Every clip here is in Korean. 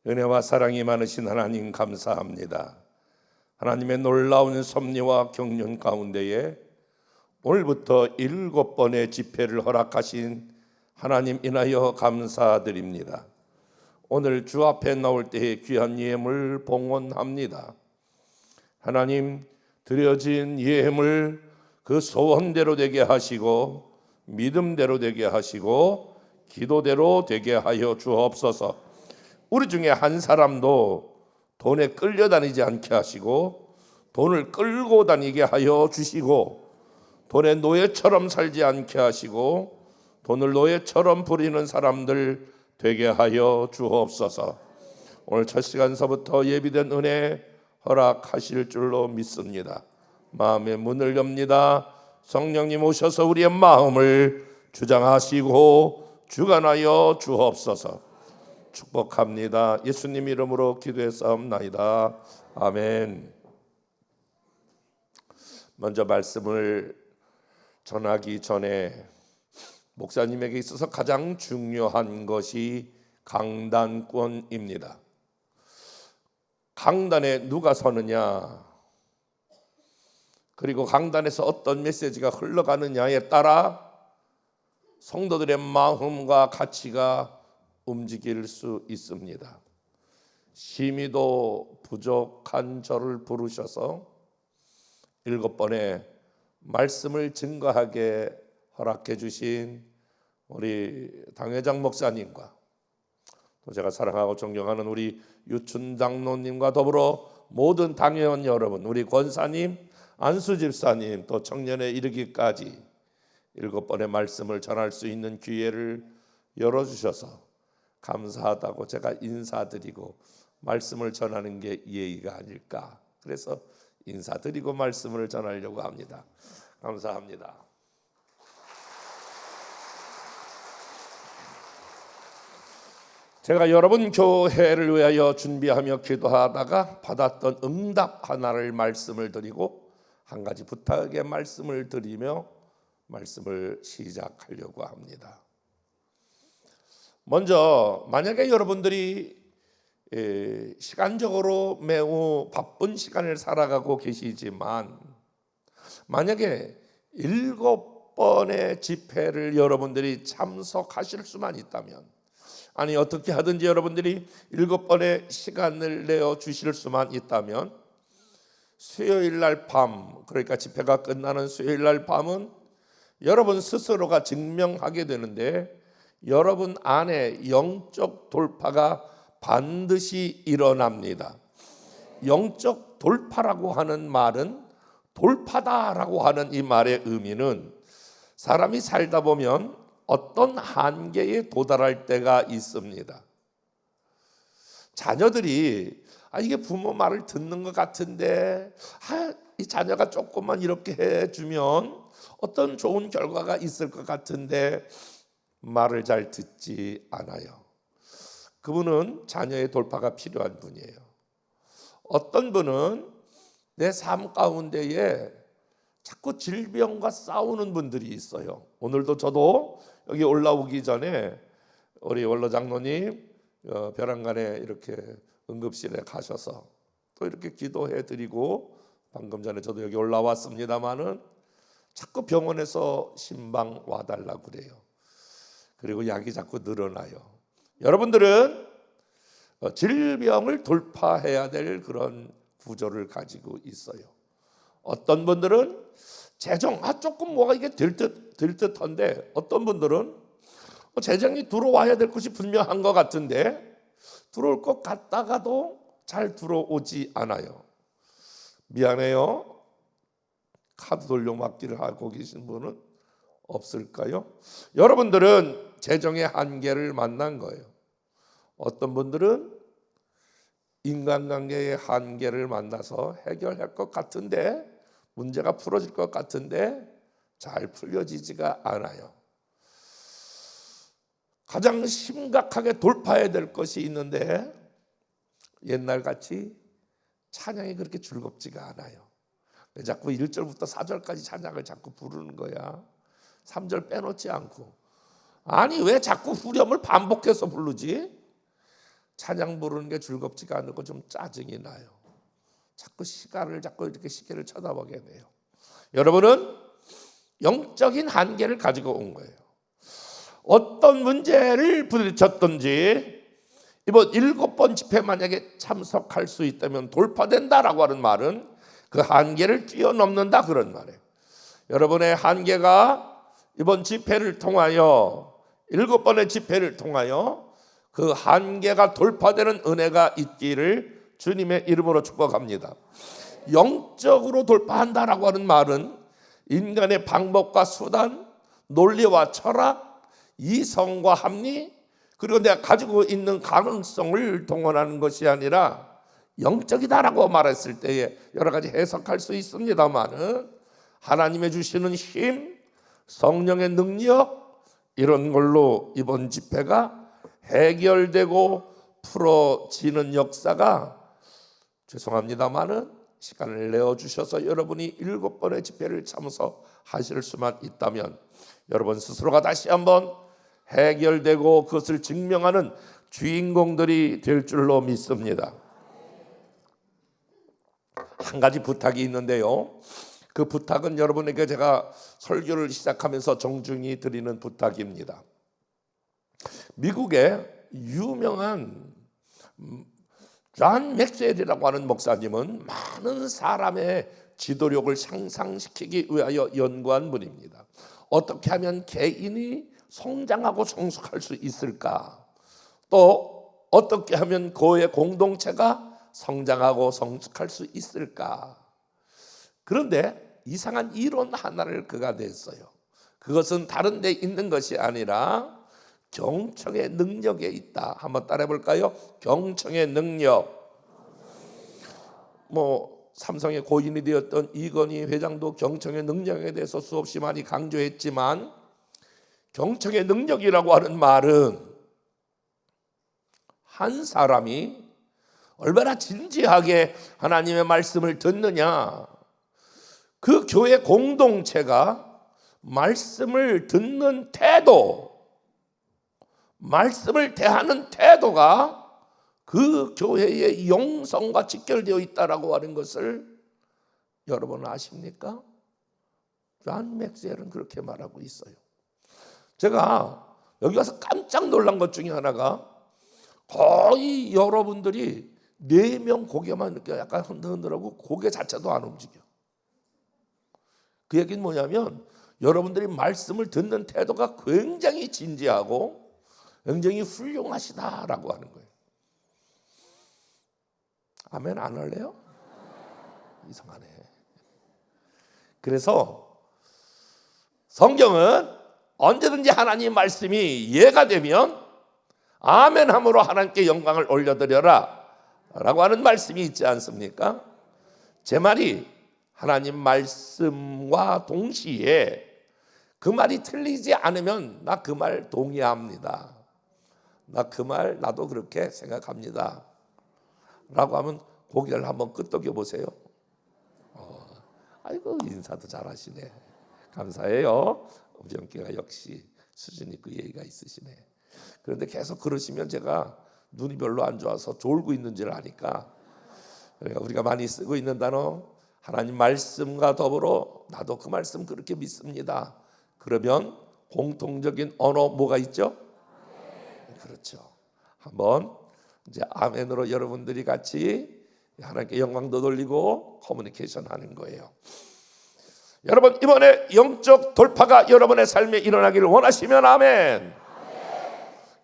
은혜와 사랑이 많으신 하나님 감사합니다. 하나님의 놀라운 섭리와 경륜 가운데에 오늘부터 7번의 집회를 허락하신 하나님 인하여 감사드립니다. 오늘 주 앞에 나올 때의 귀한 예물 봉헌합니다. 하나님, 드려진 예물 그 소원대로 되게 하시고 믿음대로 되게 하시고 기도대로 되게 하여 주옵소서. 우리 중에 한 사람도 돈에 끌려다니지 않게 하시고 돈을 끌고 다니게 하여 주시고 돈의 노예처럼 살지 않게 하시고 돈을 노예처럼 부리는 사람들 되게 하여 주옵소서. 오늘 첫 시간서부터 예비된 은혜 허락하실 줄로 믿습니다. 마음의 문을 엽니다. 성령님 오셔서 우리의 마음을 주장하시고 주관하여 주옵소서. 축복합니다. 예수님 이름으로 기도했사옵나이다. 아멘. 먼저 말씀을 전하기 전에 목사님에게 있어서 가장 중요한 것이 강단권입니다. 강단에 누가 서느냐, 그리고 강단에서 어떤 메시지가 흘러가느냐에 따라 성도들의 마음과 가치가 움직일 수 있습니다. 심히도 부족한 저를 부르셔서 7번의 말씀을 증거하게 허락해 주신 우리 당회장 목사님과 또 제가 사랑하고 존경하는 우리 유춘 장로님과 더불어 모든 당회원 여러분, 우리 권사님, 안수 집사님, 또 청년에 이르기까지 7번의 말씀을 전할 수 있는 기회를 열어주셔서 감사하다고 제가 인사드리고 말씀을 전하는 게 예의가 아닐까, 그래서 인사드리고 말씀을 전하려고 합니다. 감사합니다. 제가 여러분 교회를 위하여 준비하며 기도하다가 받았던 응답 하나를 말씀을 드리고 한 가지 부탁의 말씀을 드리며 말씀을 시작하려고 합니다. 먼저 만약에 여러분들이 시간적으로 매우 바쁜 시간을 살아가고 계시지만 만약에 7번의 집회를 여러분들이 참석하실 수만 있다면, 아니 어떻게 하든지 여러분들이 7번의 시간을 내어 주실 수만 있다면 수요일 날 밤, 그러니까 집회가 끝나는 수요일 날 밤은 여러분 스스로가 증명하게 되는데 여러분 안에 영적 돌파가 반드시 일어납니다. 영적 돌파라고 하는 말은, 돌파다라고 하는 이 말의 의미는 사람이 살다 보면 어떤 한계에 도달할 때가 있습니다. 자녀들이 이게 부모 말을 듣는 것 같은데 이 자녀가 조금만 이렇게 해주면 어떤 좋은 결과가 있을 것 같은데 말을 잘 듣지 않아요. 그분은 자녀의 돌파가 필요한 분이에요. 어떤 분은 내 삶 가운데에 자꾸 질병과 싸우는 분들이 있어요. 오늘도 저도 여기 올라오기 전에 우리 원로 장로님 벼랑간에 이렇게 응급실에 가셔서 또 이렇게 기도해 드리고 방금 전에 저도 여기 올라왔습니다마는 자꾸 병원에서 신방 와달라고 그래요. 그리고 약이 자꾸 늘어나요. 여러분들은 질병을 돌파해야 될 그런 구조를 가지고 있어요. 어떤 분들은 재정 조금 뭐가 이게 될 듯한데 어떤 분들은 재정이 들어와야 될 것이 분명한 것 같은데 들어올 것 같다가도 잘 들어오지 않아요. 미안해요. 카드 돌려막기를 하고 계신 분은 없을까요? 여러분들은 재정의 한계를 만난 거예요. 어떤 분들은 인간관계의 한계를 만나서 해결할 것 같은데, 문제가 풀어질 것 같은데 잘 풀려지지가 않아요. 가장 심각하게 돌파해야 될 것이 있는데 옛날같이 찬양이 그렇게 즐겁지가 않아요. 왜 자꾸 1절부터 4절까지 찬양을 자꾸 부르는 거야? 3절 빼놓지 않고. 아니 왜 자꾸 후렴을 반복해서 부르지? 찬양 부르는 게 즐겁지가 않고 좀 짜증이 나요. 자꾸 이렇게 시계를 쳐다보게 돼요. 여러분은 영적인 한계를 가지고 온 거예요. 어떤 문제를 부딪혔든지 이번 7번 집회 만약에 참석할 수 있다면 돌파된다라고 하는 말은 그 한계를 뛰어넘는다 그런 말이에요. 여러분의 한계가 이번 집회를 통하여 7번의 집회를 통하여 그 한계가 돌파되는 은혜가 있기를 주님의 이름으로 축복합니다. 영적으로 돌파한다라고 하는 말은 인간의 방법과 수단, 논리와 철학, 이성과 합리, 그리고 내가 가지고 있는 가능성을 동원하는 것이 아니라 영적이다라고 말했을 때에 여러 가지 해석할 수 있습니다만은 하나님의 주시는 힘, 성령의 능력, 이런 걸로 이번 집회가 해결되고 풀어지는 역사가, 죄송합니다마는 시간을 내어주셔서 여러분이 7번의 집회를 참석하실 수만 있다면 여러분 스스로가 다시 한번 해결되고 그것을 증명하는 주인공들이 될 줄로 믿습니다. 한 가지 부탁이 있는데요, 그 부탁은 여러분에게 제가 설교를 시작하면서 정중히 드리는 부탁입니다. 미국의 유명한 존 맥스웰이라고 하는 목사님은 많은 사람의 지도력을 향상시키기 위하여 연구한 분입니다. 어떻게 하면 개인이 성장하고 성숙할 수 있을까? 또 어떻게 하면 교회 공동체가 성장하고 성숙할 수 있을까? 그런데 이상한 이론 하나를 그가 냈어요. 그것은 다른 데 있는 것이 아니라 경청의 능력에 있다. 한번 따라해 볼까요? 경청의 능력. 삼성의 고인이 되었던 이건희 회장도 경청의 능력에 대해서 수없이 많이 강조했지만, 경청의 능력이라고 하는 말은 한 사람이 얼마나 진지하게 하나님의 말씀을 듣느냐, 그 교회 공동체가 말씀을 듣는 태도, 말씀을 대하는 태도가 그 교회의 영성과 직결되어 있다라고 하는 것을 여러분 아십니까? 존 맥스웰은 그렇게 말하고 있어요. 제가 여기 와서 깜짝 놀란 것 중에 하나가, 거의 여러분들이 4명 고개만 이렇게 약간 흔들흔들하고 고개 자체도 안 움직여. 그 얘기는 뭐냐면 여러분들이 말씀을 듣는 태도가 굉장히 진지하고 굉장히 훌륭하시다라고 하는 거예요. 아멘 안 할래요? 이상하네. 그래서 성경은 언제든지 하나님 말씀이 이해가 되면 아멘 함으로 하나님께 영광을 올려드려라 라고 하는 말씀이 있지 않습니까? 제 말이 하나님 말씀과 동시에 그 말이 틀리지 않으면 나 그 말 동의합니다. 나 그 말 나도 그렇게 생각합니다 라고 하면 고개를 한번 끄덕여 보세요. 아이고 인사도 잘하시네. 감사해요. 엄지영기가 역시 수준 있고 예의가 있으시네. 그런데 계속 그러시면 제가 눈이 별로 안 좋아서 졸고 있는 줄 아니까, 그러니까 우리가 많이 쓰고 있는 단어, 하나님 말씀과 더불어 나도 그 말씀 그렇게 믿습니다. 그러면 공통적인 언어 뭐가 있죠? 그렇죠. 한번 이제 아멘으로 여러분들이 같이 하나님께 영광도 돌리고 커뮤니케이션 하는 거예요. 여러분 이번에 영적 돌파가 여러분의 삶에 일어나기를 원하시면 아멘.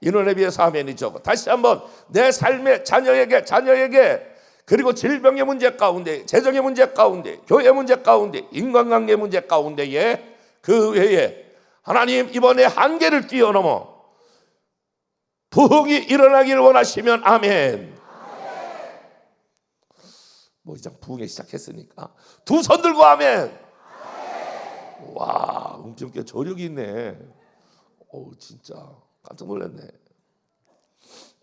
인원에 비해서 아멘이죠. 다시 한번 내 삶의 자녀에게 그리고 질병의 문제 가운데, 재정의 문제 가운데, 교회 문제 가운데, 인간관계 문제 가운데에 그 외에 하나님 이번에 한계를 뛰어넘어 부흥이 일어나기를 원하시면 아멘. 이제 부흥이 시작했으니까 두 손 들고 아멘. 와, 음성께 저력이 있네. 진짜 깜짝 놀랐네.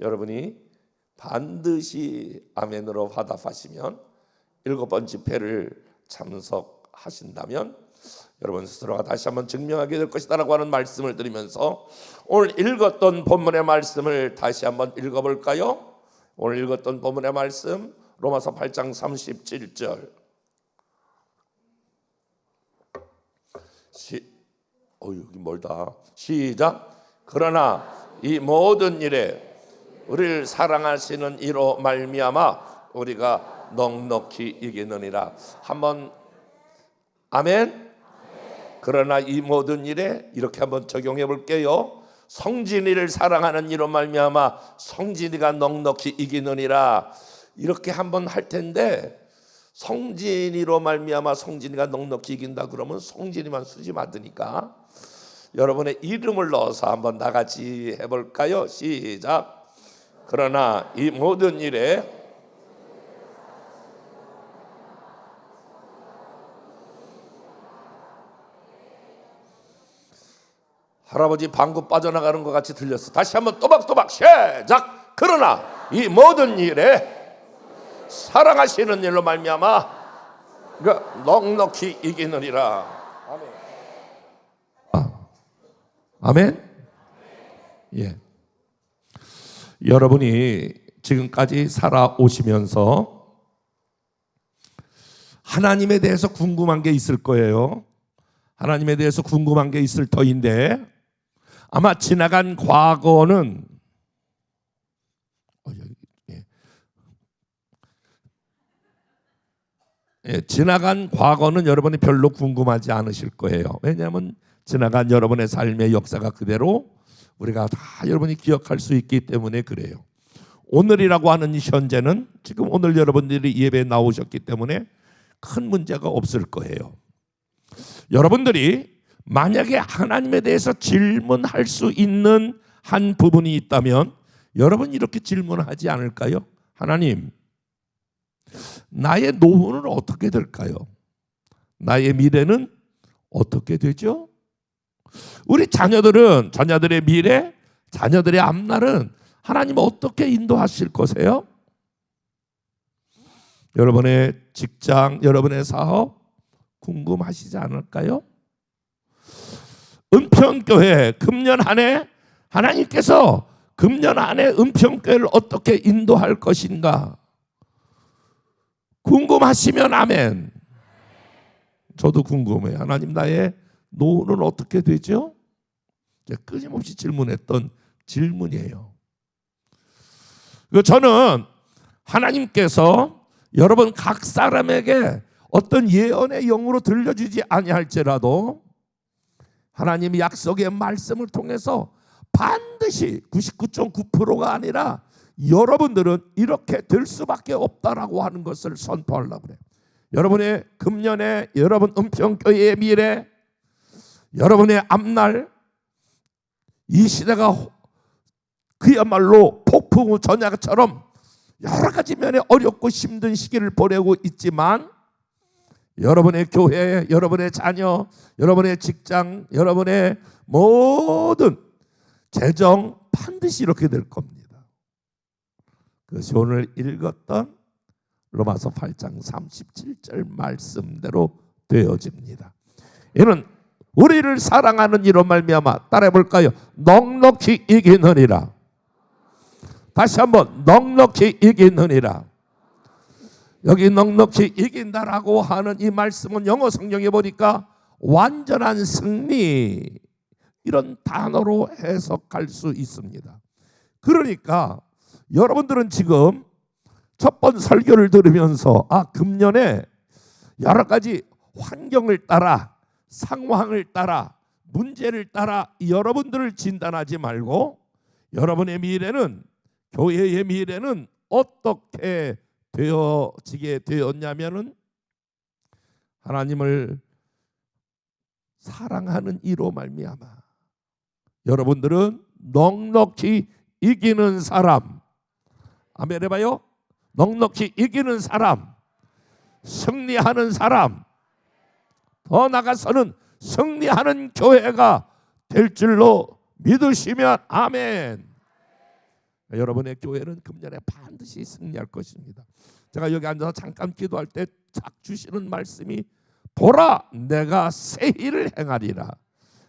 여러분이 반드시 아멘으로 화답하시면 7번 집회를 참석하신다면 여러분 스스로가 다시 한번 증명하게 될 것이다라고 하는 말씀을 드리면서 오늘 읽었던 본문의 말씀을 다시 한번 읽어볼까요? 오늘 읽었던 본문의 말씀 로마서 8장 37절. 여기 멀다. 시작. 그러나 이 모든 일에 우리를 사랑하시는 이로 말미암아 우리가 넉넉히 이기느니라. 한번 아멘. 그러나 이 모든 일에 이렇게 한번 적용해 볼게요. 성진이를 사랑하는 이로 말미암아 성진이가 넉넉히 이기느니라. 이렇게 한번 할 텐데, 성진이로 말미암아 성진이가 넉넉히 이긴다 그러면 성진이만 쓰지 않으니까 여러분의 이름을 넣어서 한번 나같이 해볼까요? 시작. 그러나 이 모든 일에 할아버지 방구 빠져나가는 것 같이 들렸어. 다시 한번 또박또박 시작. 그러나 이 모든 일에 사랑하시는 일로 말미암아 그러니까 넉넉히 이기느니라. 아멘. 예. 여러분이 지금까지 살아오시면서 하나님에 대해서 궁금한 게 있을 거예요. 하나님에 대해서 궁금한 게 있을 터인데, 아마 지나간 과거는 지나간 과거는 여러분이 별로 궁금하지 않으실 거예요. 왜냐하면 지나간 여러분의 삶의 역사가 그대로 우리가 다 여러분이 기억할 수 있기 때문에 그래요. 오늘이라고 하는 이 현재는 지금 오늘 여러분들이 예배에 나오셨기 때문에 큰 문제가 없을 거예요. 여러분들이 만약에 하나님에 대해서 질문할 수 있는 한 부분이 있다면 여러분 이렇게 질문하지 않을까요? 하나님, 나의 노후는 어떻게 될까요? 나의 미래는 어떻게 되죠? 우리 자녀들의 미래, 자녀들의 앞날은 하나님 어떻게 인도하실 거세요? 여러분의 직장, 여러분의 사업 궁금하시지 않을까요? 은평교회 금년 한 해 하나님께서 금년 한 해 은평교회를 어떻게 인도할 것인가 궁금하시면 아멘. 저도 궁금해요. 하나님, 나의 노후는 어떻게 되죠? 제가 끊임없이 질문했던 질문이에요. 저는 하나님께서 여러분 각 사람에게 어떤 예언의 영으로 들려주지 아니할지라도 하나님의 약속의 말씀을 통해서 반드시 99.9%가 아니라 여러분들은 이렇게 될 수밖에 없다라고 하는 것을 선포하려고 그래요. 여러분의 금년에, 여러분 은평교회의 미래, 여러분의 앞날, 이 시대가 그야말로 폭풍우 전야처럼 여러 가지 면에 어렵고 힘든 시기를 보내고 있지만 여러분의 교회, 여러분의 자녀, 여러분의 직장, 여러분의 모든 재정 반드시 이렇게 될 겁니다. 그것이 오늘 읽었던 로마서 8장 37절 말씀대로 되어집니다. 이는 우리를 사랑하는 이로 말미암아, 따라해 볼까요? 넉넉히 이기느니라. 다시 한번 넉넉히 이기느니라. 여기 넉넉히 이긴다라고 하는 이 말씀은 영어 성경에 보니까 완전한 승리, 이런 단어로 해석할 수 있습니다. 그러니까 여러분들은 지금 첫 번 설교를 들으면서 금년에 여러 가지 환경을 따라, 상황을 따라, 문제를 따라 여러분들을 진단하지 말고 여러분의 미래는, 교회의 미래는 어떻게 되어지게 되었냐면은 하나님을 사랑하는 이로 말미암아 여러분들은 넉넉히 이기는 사람, 아멘 해봐요. 넉넉히 이기는 사람, 승리하는 사람, 더 나아가서는 승리하는 교회가 될 줄로 믿으시면 아멘. 여러분의 교회는 금년에 반드시 승리할 것입니다. 제가 여기 앉아서 잠깐 기도할 때 딱 주시는 말씀이 보라, 내가 새 일을 행하리라.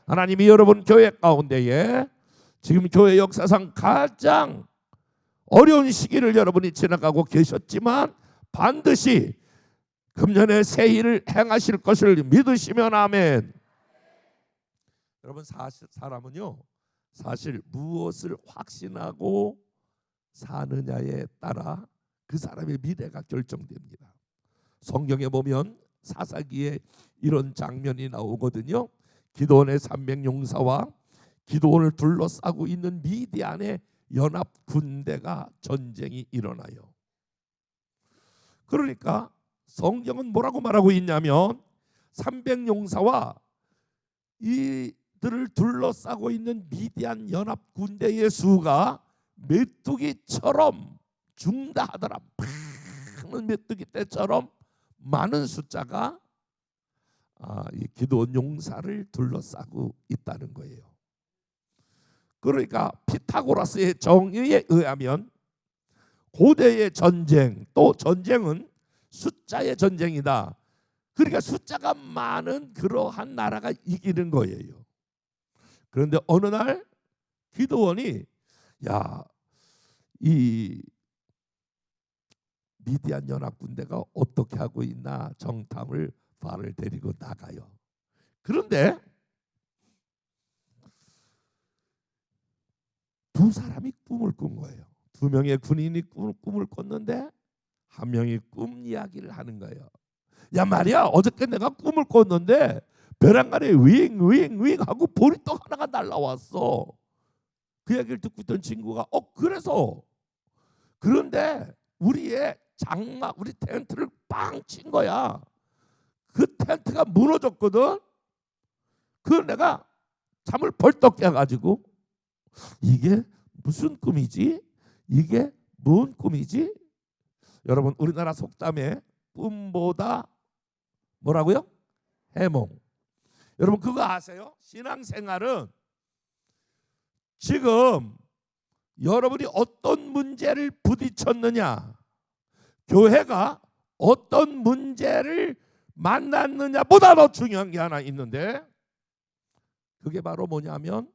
하나님이 여러분 교회 가운데에 지금 교회 역사상 가장 어려운 시기를 여러분이 지나가고 계셨지만 반드시 금년에 새 일을 행하실 것을 믿으시면 아멘. 여러분, 사람은요 사실 무엇을 확신하고 사느냐에 따라 그 사람의 미래가 결정됩니다. 성경에 보면 사사기에 이런 장면이 나오거든요. 기드온의 300용사와 기드온을 둘러싸고 있는 미디안의 연합 군대가 전쟁이 일어나요. 그러니까 성경은 뭐라고 말하고 있냐면 300용사와 이들을 둘러싸고 있는 미디안 연합 군대의 수가 메뚜기처럼 죽다 하더라. 많은 메뚜기 떼처럼 많은 숫자가 이 기드온 용사를 둘러싸고 있다는 거예요. 그러니까 피타고라스의 정의에 의하면 고대의 전쟁, 또 전쟁은 숫자의 전쟁이다. 그러니까 숫자가 많은 그러한 나라가 이기는 거예요. 그런데 어느 날 기드온이 이 미디안 연합 군대가 어떻게 하고 있나 정탐을 바알을 데리고 나가요. 그런데 두 사람이 꿈을 꾼 거예요. 두 명의 군인이 꿈을 꿨는데 한 명이 꿈 이야기를 하는 거예요. 야 말이야, 어저께 내가 꿈을 꿨는데 벼랑간에 윙 하고 보리떡 하나가 날라왔어. 그 얘기를 듣고 있던 친구가 그래서 그런데 우리의 장막, 우리 텐트를 빵 친 거야. 그 텐트가 무너졌거든. 그걸 내가 잠을 벌떡 깨가지고 이게 무슨 꿈이지? 이게 뭔 꿈이지? 여러분, 우리나라 속담에 꿈보다 뭐라고요? 해몽. 여러분 그거 아세요? 신앙생활은 지금 여러분이 어떤 문제를 부딪혔느냐, 교회가 어떤 문제를 만났느냐보다 더 중요한 게 하나 있는데 그게 바로 뭐냐면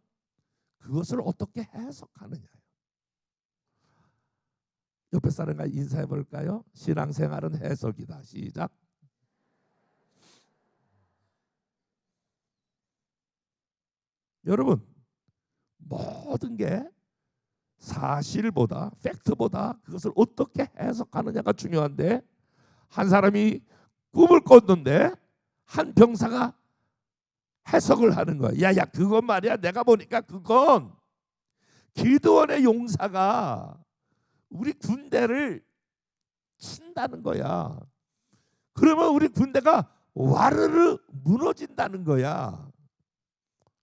그것을 어떻게 해석하느냐예요. 옆에 사람과 인사해 볼까요? 신앙생활은 해석이다. 시작. 여러분, 모든 게 사실보다, 팩트보다 그것을 어떻게 해석하느냐가 중요한데 한 사람이 꿈을 꿨는데 한 병사가 해석을 하는 거야. 야야, 그건 말이야, 내가 보니까 그건 기드온의 용사가 우리 군대를 친다는 거야. 그러면 우리 군대가 와르르 무너진다는 거야.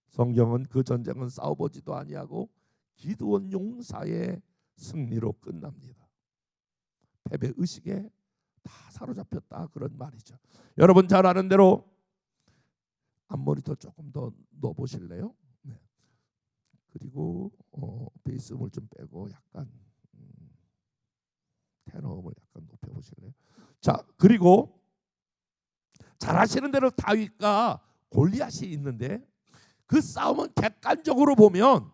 성경은 그 전쟁은 싸워보지도 아니하고 기드온 용사의 승리로 끝납니다. 패배 의식에 다 사로잡혔다, 그런 말이죠. 여러분 잘 아는 대로 앞모니터 조금 더 넣어보실래요? 네. 그리고 베이스음을 좀 빼고 약간 테너음을 약간 높여보실래요? 자, 그리고 잘 아시는 대로 다윗과 골리앗이 있는데 그 싸움은 객관적으로 보면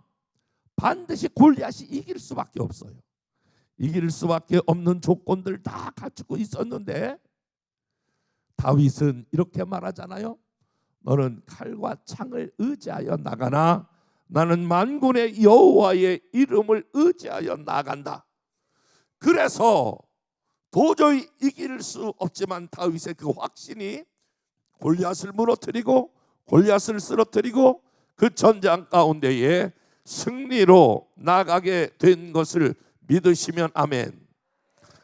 반드시 골리앗이 이길 수밖에 없어요. 이길 수밖에 없는 조건들 다 갖추고 있었는데 다윗은 이렇게 말하잖아요. 너는 칼과 창을 의지하여 나가나 나는 만군의 여호와의 이름을 의지하여 나간다. 그래서 도저히 이길 수 없지만 다윗의 그 확신이 골리앗을 무너뜨리고 골리앗을 쓰러뜨리고 그 전장 가운데에 승리로 나가게 된 것을 믿으시면 아멘.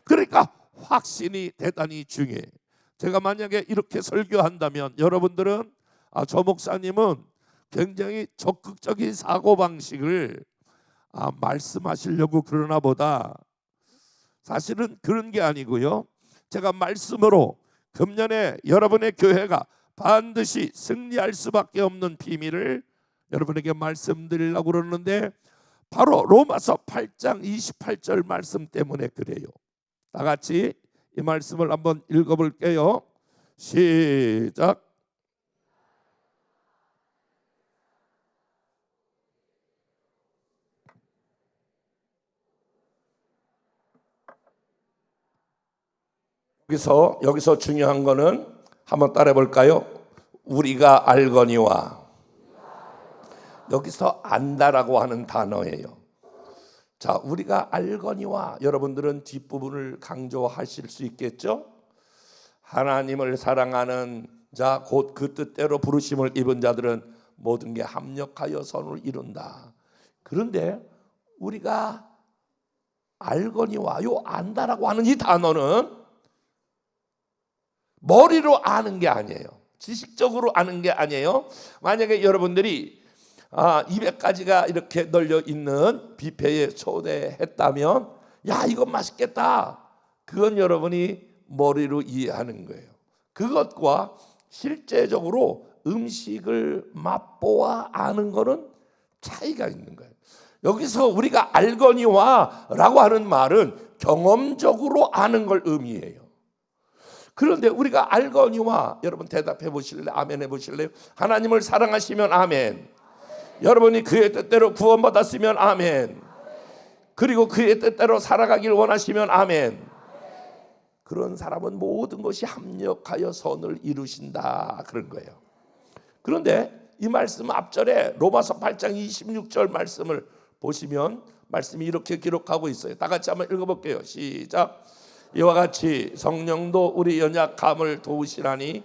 그러니까 확신이 대단히 중요해. 제가 만약에 이렇게 설교한다면 여러분들은 저 목사님은 굉장히 적극적인 사고방식을 말씀하시려고 그러나 보다, 사실은 그런 게 아니고요. 제가 말씀으로 금년에 여러분의 교회가 반드시 승리할 수밖에 없는 비밀을 여러분에게 말씀드리려고 그러는데 바로 로마서 8장 28절 말씀 때문에 그래요. 다 같이 이 말씀을 한번 읽어볼게요. 시작. 여기서 중요한 거는 한번 따라해 볼까요? 우리가 알거니와. 여기서 안다라고 하는 단어예요. 자, 우리가 알거니와, 여러분들은 뒷부분을 강조하실 수 있겠죠? 하나님을 사랑하는 자, 곧 그 뜻대로 부르심을 입은 자들은 모든 게 합력하여 선을 이룬다. 그런데 우리가 알거니와, 요 안다라고 하는 이 단어는 머리로 아는 게 아니에요. 지식적으로 아는 게 아니에요. 만약에 여러분들이 200가지가 이렇게 널려 있는 뷔페에 초대했다면, 야, 이건 맛있겠다. 그건 여러분이 머리로 이해하는 거예요. 그것과 실제적으로 음식을 맛보아 아는 거는 차이가 있는 거예요. 여기서 우리가 알거니와 라고 하는 말은 경험적으로 아는 걸 의미해요. 그런데 우리가 알거니와, 여러분 대답해 보실래요? 아멘 해 보실래요? 하나님을 사랑하시면 아멘. 여러분이 그의 뜻대로 구원받았으면 아멘. 그리고 그의 뜻대로 살아가길 원하시면 아멘. 그런 사람은 모든 것이 합력하여 선을 이루신다, 그런 거예요. 그런데 이 말씀 앞절에 로마서 8장 26절 말씀을 보시면 말씀이 이렇게 기록하고 있어요. 다 같이 한번 읽어볼게요. 시작. 이와 같이 성령도 우리 연약함을 도우시라니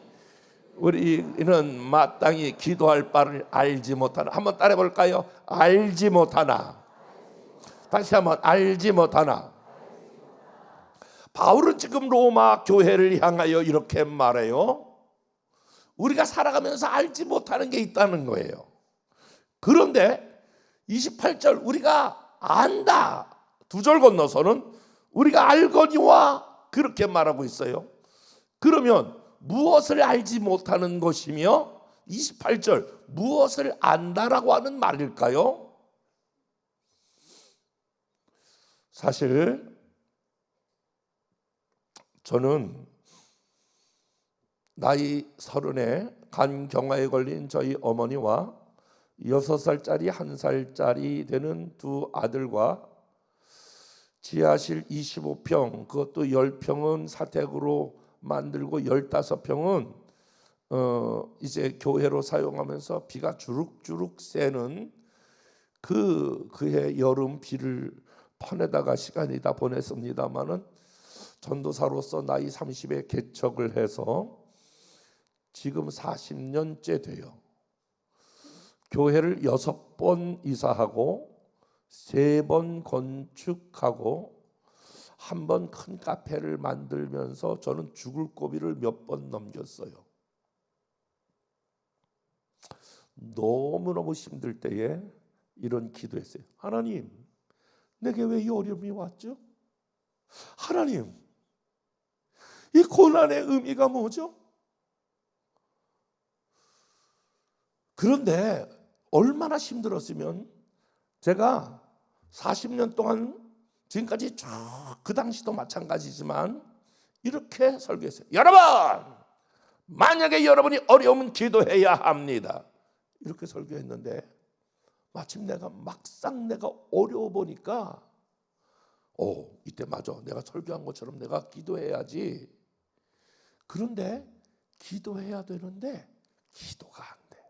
우리는 마땅히 기도할 바를 알지 못하나. 한번 따라해 볼까요? 알지 못하나. 다시 한번 알지 못하나. 바울은 지금 로마 교회를 향하여 이렇게 말해요. 우리가 살아가면서 알지 못하는 게 있다는 거예요. 그런데 28절 우리가 안다, 두 절 건너서는 우리가 알거니와 그렇게 말하고 있어요. 그러면 무엇을 알지 못하는 것이며 28절 무엇을 안다라고 하는 말일까요? 사실 저는 나이 30에 간경화에 걸린 저희 어머니와 6살짜리 1살짜리 되는 두 아들과 지하실 25평, 그것도 10평은 사택으로 만들고 15평은 이제 교회로 사용하면서 비가 주룩주룩 새는 그해 여름 비를 퍼내다가 시간이 다 보냈습니다마는 전도사로서 나이 30에 개척을 해서 지금 40년째 돼요. 교회를 6번 이사하고 3번 건축하고 한 번 큰 카페를 만들면서 저는 죽을 고비를 몇 번 넘겼어요. 너무너무 힘들 때에 이런 기도했어요. 하나님, 내게 왜 이 어려움이 왔죠? 하나님, 이 고난의 의미가 뭐죠? 그런데 얼마나 힘들었으면 제가 40년 동안 지금까지 쭉 그 당시도 마찬가지지만 이렇게 설교했어요. 여러분, 만약에 여러분이 어려우면 기도해야 합니다. 이렇게 설교했는데 마침 막상 내가 어려워 보니까 이때 맞아, 내가 설교한 것처럼 내가 기도해야지. 그런데 기도해야 되는데 기도가 안 돼.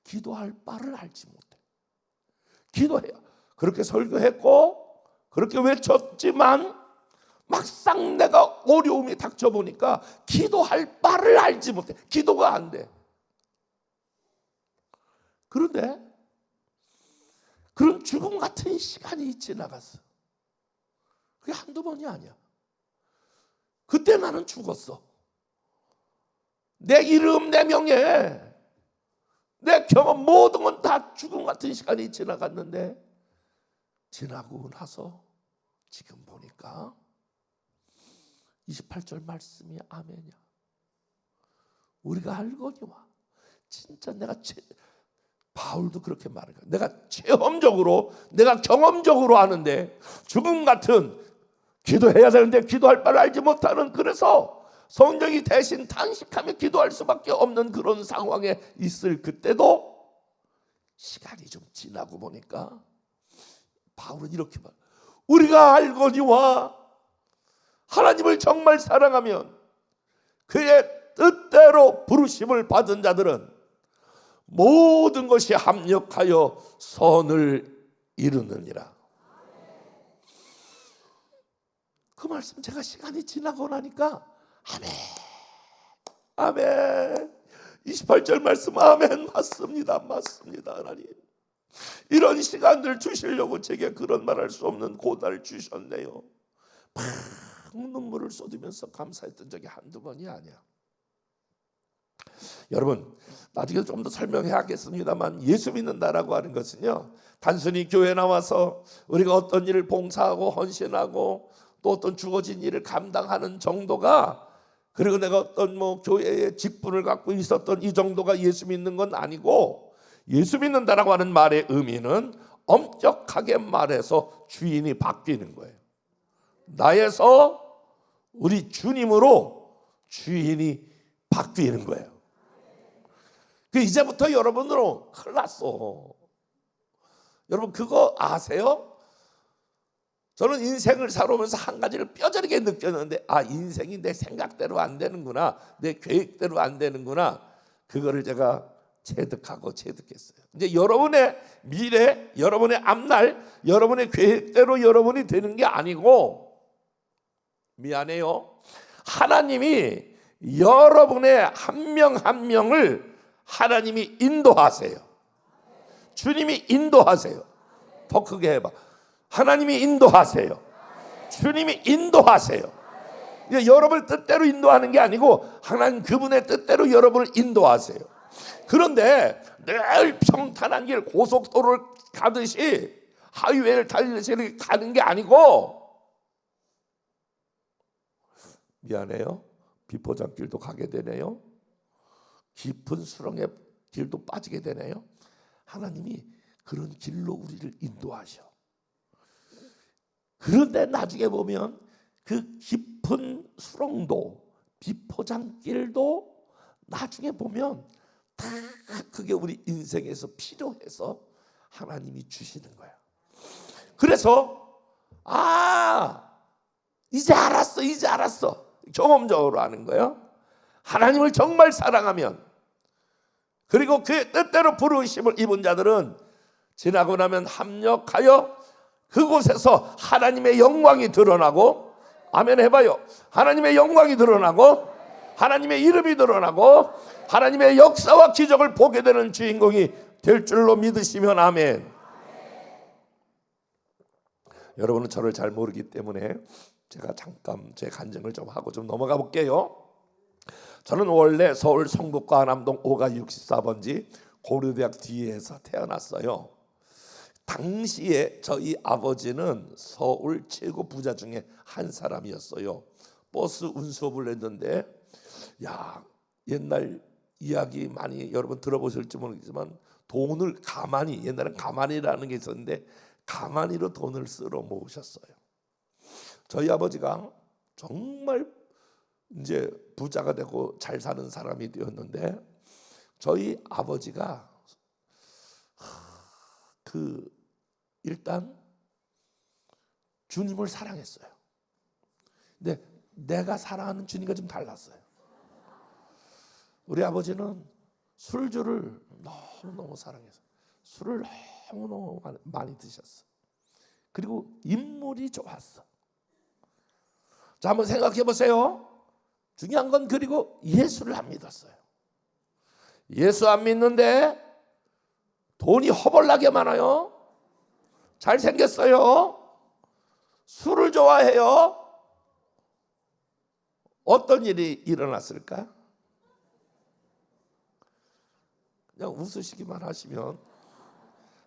기도할 바를 알지 못해. 기도해야, 그렇게 설교했고 그렇게 외쳤지만 막상 내가 어려움이 닥쳐보니까 기도할 바를 알지 못해. 기도가 안 돼. 그런데 그런 죽음 같은 시간이 지나갔어. 그게 한두 번이 아니야. 그때 나는 죽었어. 내 이름, 내 명예, 내 경험 모든 건 다 죽음 같은 시간이 지나갔는데 지나고 나서 지금 보니까 28절 말씀이 아멘이야. 우리가 알거니와. 진짜 바울도 그렇게 말해요. 내가 체험적으로, 내가 경험적으로 아는데 죽음 같은, 기도해야 되는데 기도할 바를 알지 못하는, 그래서 성령이 대신 탄식하며 기도할 수밖에 없는 그런 상황에 있을 그때도 시간이 좀 지나고 보니까 바울은 이렇게 말, 우리가 알거니와 하나님을 정말 사랑하면 그의 뜻대로 부르심을 받은 자들은 모든 것이 합력하여 선을 이루느니라. 그 말씀 제가 시간이 지나고 나니까 아멘, 아멘. 28절 말씀 아멘. 맞습니다, 맞습니다. 하나님 이런 시간들 주시려고 제게 그런 말할 수 없는 고난을 주셨네요. 막 눈물을 쏟으면서 감사했던 적이 한두 번이 아니야. 여러분 나중에 좀 더 설명해야겠습니다만 예수 믿는다라고 하는 것은요, 단순히 교회 나와서 우리가 어떤 일을 봉사하고 헌신하고 또 어떤 주어진 일을 감당하는 정도가, 그리고 내가 어떤 교회의 직분을 갖고 있었던 이 정도가 예수 믿는 건 아니고, 예수 믿는다라고 하는 말의 의미는 엄격하게 말해서 주인이 바뀌는 거예요. 나에서 우리 주님으로 주인이 바뀌는 거예요. 그 이제부터 여러분으로 큰일 났어. 여러분 그거 아세요? 저는 인생을 살아오면서 한 가지를 뼈저리게 느꼈는데, 인생이 내 생각대로 안 되는구나, 내 계획대로 안 되는구나. 그거를 제가 체득했어요. 이제 여러분의 미래, 여러분의 앞날, 여러분의 계획대로 여러분이 되는 게 아니고, 미안해요, 하나님이 여러분의 한 명 한 명을 하나님이 인도하세요. 주님이 인도하세요. 더 크게 해봐. 하나님이 인도하세요. 주님이 인도하세요. 여러분을 뜻대로 인도하는 게 아니고 하나님 그분의 뜻대로 여러분을 인도하세요. 그런데 늘 평탄한 길, 고속도로를 가듯이 하이웨이를 달리듯이 가는 게 아니고, 미안해요, 비포장길도 가게 되네요. 깊은 수렁의 길도 빠지게 되네요. 하나님이 그런 길로 우리를 인도하셔. 그런데 나중에 보면 그 깊은 수렁도 비포장길도 나중에 보면 다 그게 우리 인생에서 필요해서 하나님이 주시는 거야. 그래서 이제 알았어. 경험적으로 아는 거예요. 하나님을 정말 사랑하면, 그리고 그의 뜻대로 부르심을 입은 자들은 지나고 나면 합력하여 그곳에서 하나님의 영광이 드러나고, 아멘 해봐요. 하나님의 영광이 드러나고 하나님의 이름이 드러나고 하나님의 역사와 기적을 보게 되는 주인공이 될 줄로 믿으시면 아멘. 여러분은 저를 잘 모르기 때문에 제가 잠깐 제 간증을 좀 하고 좀 넘어가 볼게요. 저는 원래 서울 성북구 하남동 5가 64번지 고려대학 뒤에서 태어났어요. 당시에 저희 아버지는 서울 최고 부자 중에 한 사람이었어요. 버스 운수업을 했는데, 옛날 이야기 많이 여러분 들어보실지 모르겠지만 돈을 옛날엔 가만히라는 게 있었는데 가만히로 돈을 쓸어 모으셨어요. 저희 아버지가 정말 이제 부자가 되고 잘 사는 사람이 되었는데, 저희 아버지가 일단 주님을 사랑했어요. 근데 내가 사랑하는 주님과 좀 달랐어요. 우리 아버지는 술주를 너무너무 사랑해서 술을 너무너무 많이 드셨어. 그리고 인물이 좋았어. 자, 한번 생각해 보세요. 중요한 건 그리고 예수를 안 믿었어요. 예수 안 믿는데 돈이 허벌나게 많아요. 잘생겼어요. 술을 좋아해요. 어떤 일이 일어났을까? 그냥 웃으시기만 하시면,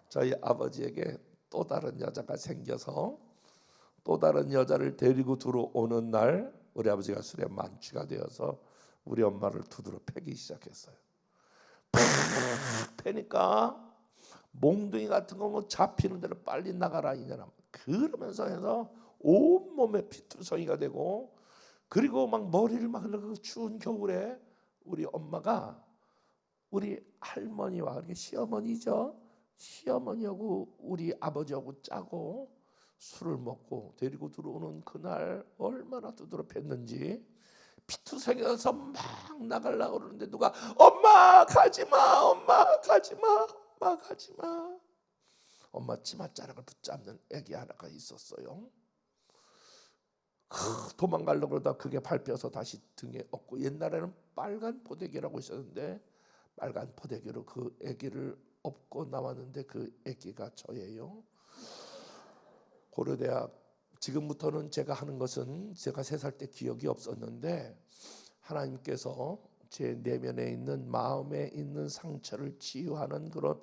저희 아버지에게 또 다른 여자가 생겨서 또 다른 여자를 데리고 들어오는 날, 우리 아버지가 술에 만취가 되어서 우리 엄마를 두드러 패기 시작했어요. 팍 패니까 몽둥이 같은 거 잡히는 대로 빨리 나가라 이년아, 그러면서 해서 온몸에 피투성이가 되고, 그리고 막 머리를 막 그 추운 겨울에 우리 엄마가 우리 할머니와, 시어머니죠, 시어머니하고 우리 아버지하고 짜고 술을 먹고 데리고 들어오는 그날 얼마나 두드럽혔는지 피투성이어서 막 나가려고 그러는데 누가 엄마 가지마, 엄마 가지마, 엄마 가지마. 엄마 치맛자락을 붙잡는 애기 하나가 있었어요. 도망가려고 그러다 그게 밟혀서 다시 등에 업고, 옛날에는 빨간 포대기라고 있었는데 빨간 포대기로 그 애기를 업고 나왔는데 그 애기가 저예요. 고려대학, 지금부터는 제가 하는 것은 제가 3살 때 기억이 없었는데 하나님께서 제 내면에 있는, 마음에 있는 상처를 치유하는 그런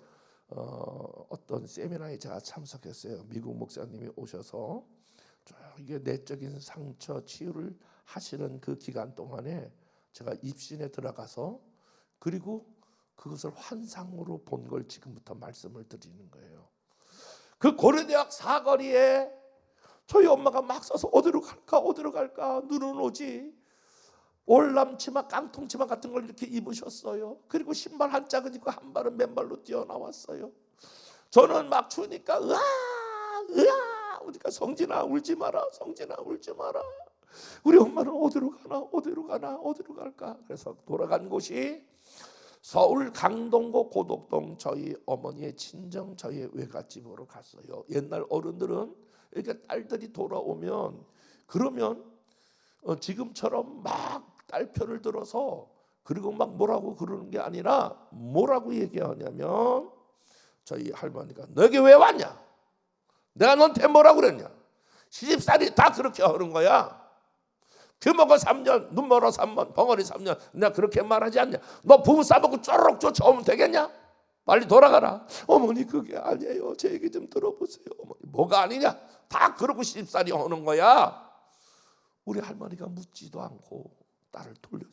어떤 세미나에 제가 참석했어요. 미국 목사님이 오셔서 이게 내적인 상처 치유를 하시는 그 기간 동안에 제가 입신에 들어가서 그리고 그것을 환상으로 본 걸 지금부터 말씀을 드리는 거예요. 그 고려대학 사거리에 저희 엄마가 막 서서 어디로 갈까 눈은 오지, 올람 치마, 깡통 치마 같은 걸 이렇게 입으셨어요. 그리고 신발 한 짝은 입고 한 발은 맨발로 뛰어나왔어요. 저는 막 추우니까 으아 우리가 성진아 울지 마라, 성진아 울지 마라. 우리 엄마는 어디로 갈까. 그래서 돌아간 곳이 서울 강동구 고덕동 저희 어머니의 친정, 저희 외갓집으로 갔어요. 옛날 어른들은 이렇게 딸들이 돌아오면 그러면 지금처럼 막 딸 편을 들어서 그리고 막 뭐라고 그러는 게 아니라 뭐라고 얘기하냐면 저희 할머니가 너에게 왜 왔냐? 내가 너한테 뭐라고 그랬냐? 시집살이 다 그렇게 하는 거야. 규모가 3년, 눈 멀어 3년, 벙어리 3년. 내가 그렇게 말하지 않냐? 너 부부 싸먹고 쪼록 쫓아오면 되겠냐? 빨리 돌아가라. 어머니 그게 아니에요. 제 얘기 좀 들어보세요. 어머니 뭐가 아니냐? 다 그러고 시집살이 하는 거야. 우리 할머니가 묻지도 않고 딸을 돌려.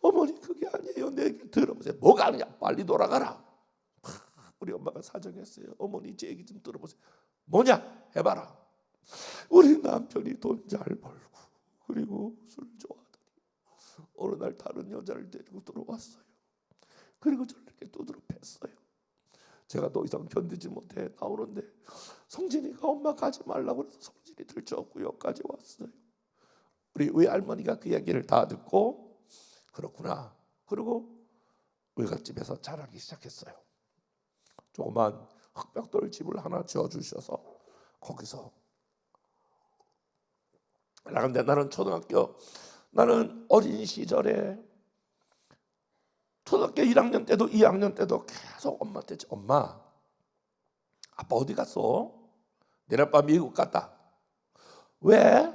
어머니 그게 아니에요. 내 얘기 들어보세요. 뭐가 아니냐? 빨리 돌아가라. 우리 엄마가 사정했어요. 어머니 제 얘기 좀 들어보세요. 뭐냐? 해봐라. 우리 남편이 돈 잘 벌고 그리고 술 좋아하더니 어느 날 다른 여자를 데리고 들어왔어요. 그리고 저를 이렇게 두드러 팼어요. 제가 더 이상 견디지 못해 나오는데 성진이가 엄마 가지 말라고 해서 성진이 들쳐업고 여기까지 왔어요. 우리 외할머니가 그 이야기를 다 듣고 그렇구나. 그리고 외갓집에서 자라기 시작했어요. 조그만 흑벽돌 집을 하나 지어주셔서 거기서 나는데 나는 어린 시절에 초등학교 1학년 때도 2학년 때도 계속 엄마한테 엄마 아빠 어디 갔어? 내일 아빠 미국 갔다. 왜?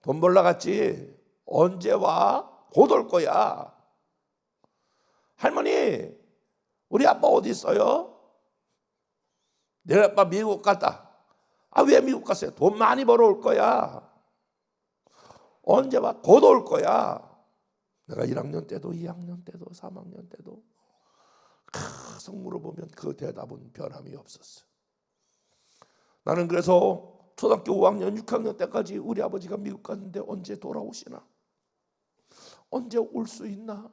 돈 벌러 갔지. 언제 와? 곧 올 거야. 할머니 우리 아빠 어디 있어요? 내일 아빠 미국 갔다. 아 왜 미국 갔어요? 돈 많이 벌어올 거야. 언제 와? 곧 올 거야. 내가 1학년 때도 2학년 때도 3학년 때도 계속 물어보면 그 대답은 변함이 없었어. 나는 그래서 초등학교 5학년 6학년 때까지 우리 아버지가 미국 갔는데 언제 돌아오시나, 언제 올 수 있나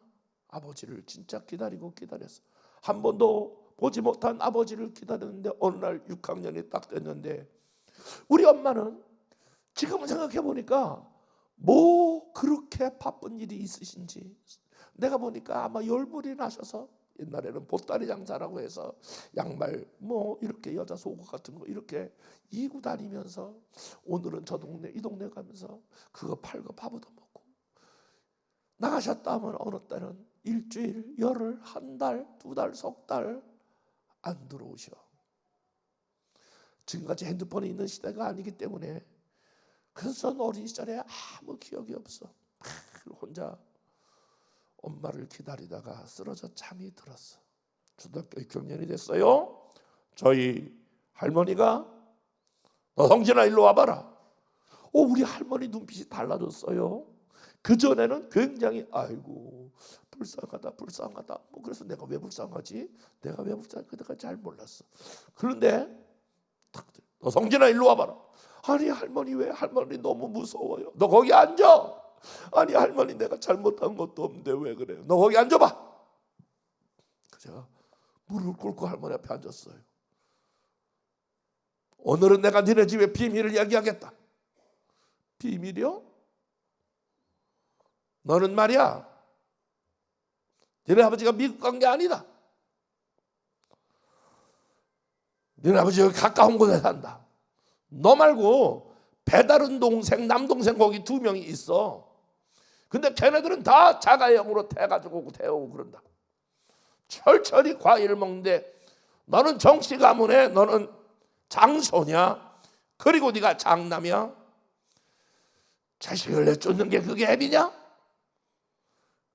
아버지를 진짜 기다렸어. 한 번도 보지 못한 아버지를 기다렸는데 어느 날 6학년이 딱 됐는데 우리 엄마는 지금 생각해 보니까 뭐 그렇게 바쁜 일이 있으신지, 내가 보니까 아마 열불이 나셔서 옛날에는 보따리 장사라고 해서 양말 뭐 이렇게 여자 속옷 같은 거 이렇게 이고 다니면서 오늘은 저 동네 이 동네 가면서 그거 팔고 밥 얻어먹고 나가셨다 하면 어느 때는 일주일, 열흘, 한 달, 2달, 석 달 안 들어오셔. 지금같이 핸드폰이 있는 시대가 아니기 때문에 그래서 전 어린 시절에 아무 기억이 없어. 혼자 엄마를 기다리다가 쓰러져 잠이 들었어. 초등학교 6학년이 됐어요. 저희 할머니가 너 성진아 일로 와봐라. 우리 할머니 눈빛이 달라졌어요. 그전에는 굉장히 아이고 불쌍하다. 뭐 그래서 내가 왜 불쌍하지? 내가 왜 불쌍하지? 그때까지 잘 몰랐어. 그런데 너 성진아 일로 와봐라. 아니 할머니 왜? 할머니 너무 무서워요. 너 거기 앉아. 아니 할머니 내가 잘못한 것도 없는데 왜 그래요? 너 거기 앉아봐. 제가 무릎을 꿇고 할머니 앞에 앉았어요. 오늘은 내가 너네 집에 비밀을 얘기하겠다. 비밀이요? 너는 말이야, 너네 아버지가 미국 간 게 아니다. 너네 아버지가 가까운 곳에 산다. 너 말고 배다른 동생, 남동생 거기 2명이 있어. 근데 걔네들은 다 자가용으로 태가지고 태우고 그런다. 철저히 과일을 먹는데 너는 정씨 가문에 너는 장소냐? 그리고 네가 장남이야? 자식을 내쫓는 게 그게 애비냐?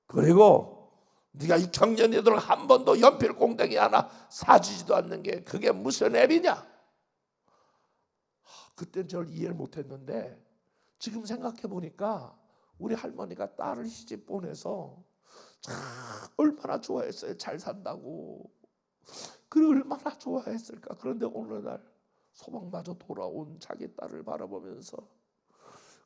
그리고 네가 이 청년이들 한 번도 연필 꽁댕이 하나 사주지도 않는 게 그게 무슨 애비냐? 그때 저를 이해를 못했는데 지금 생각해 보니까 우리 할머니가 딸을 시집 보내서 참 얼마나 좋아했어요. 잘 산다고. 그래 얼마나 좋아했을까. 그런데 어느 날 소망마저 돌아온 자기 딸을 바라보면서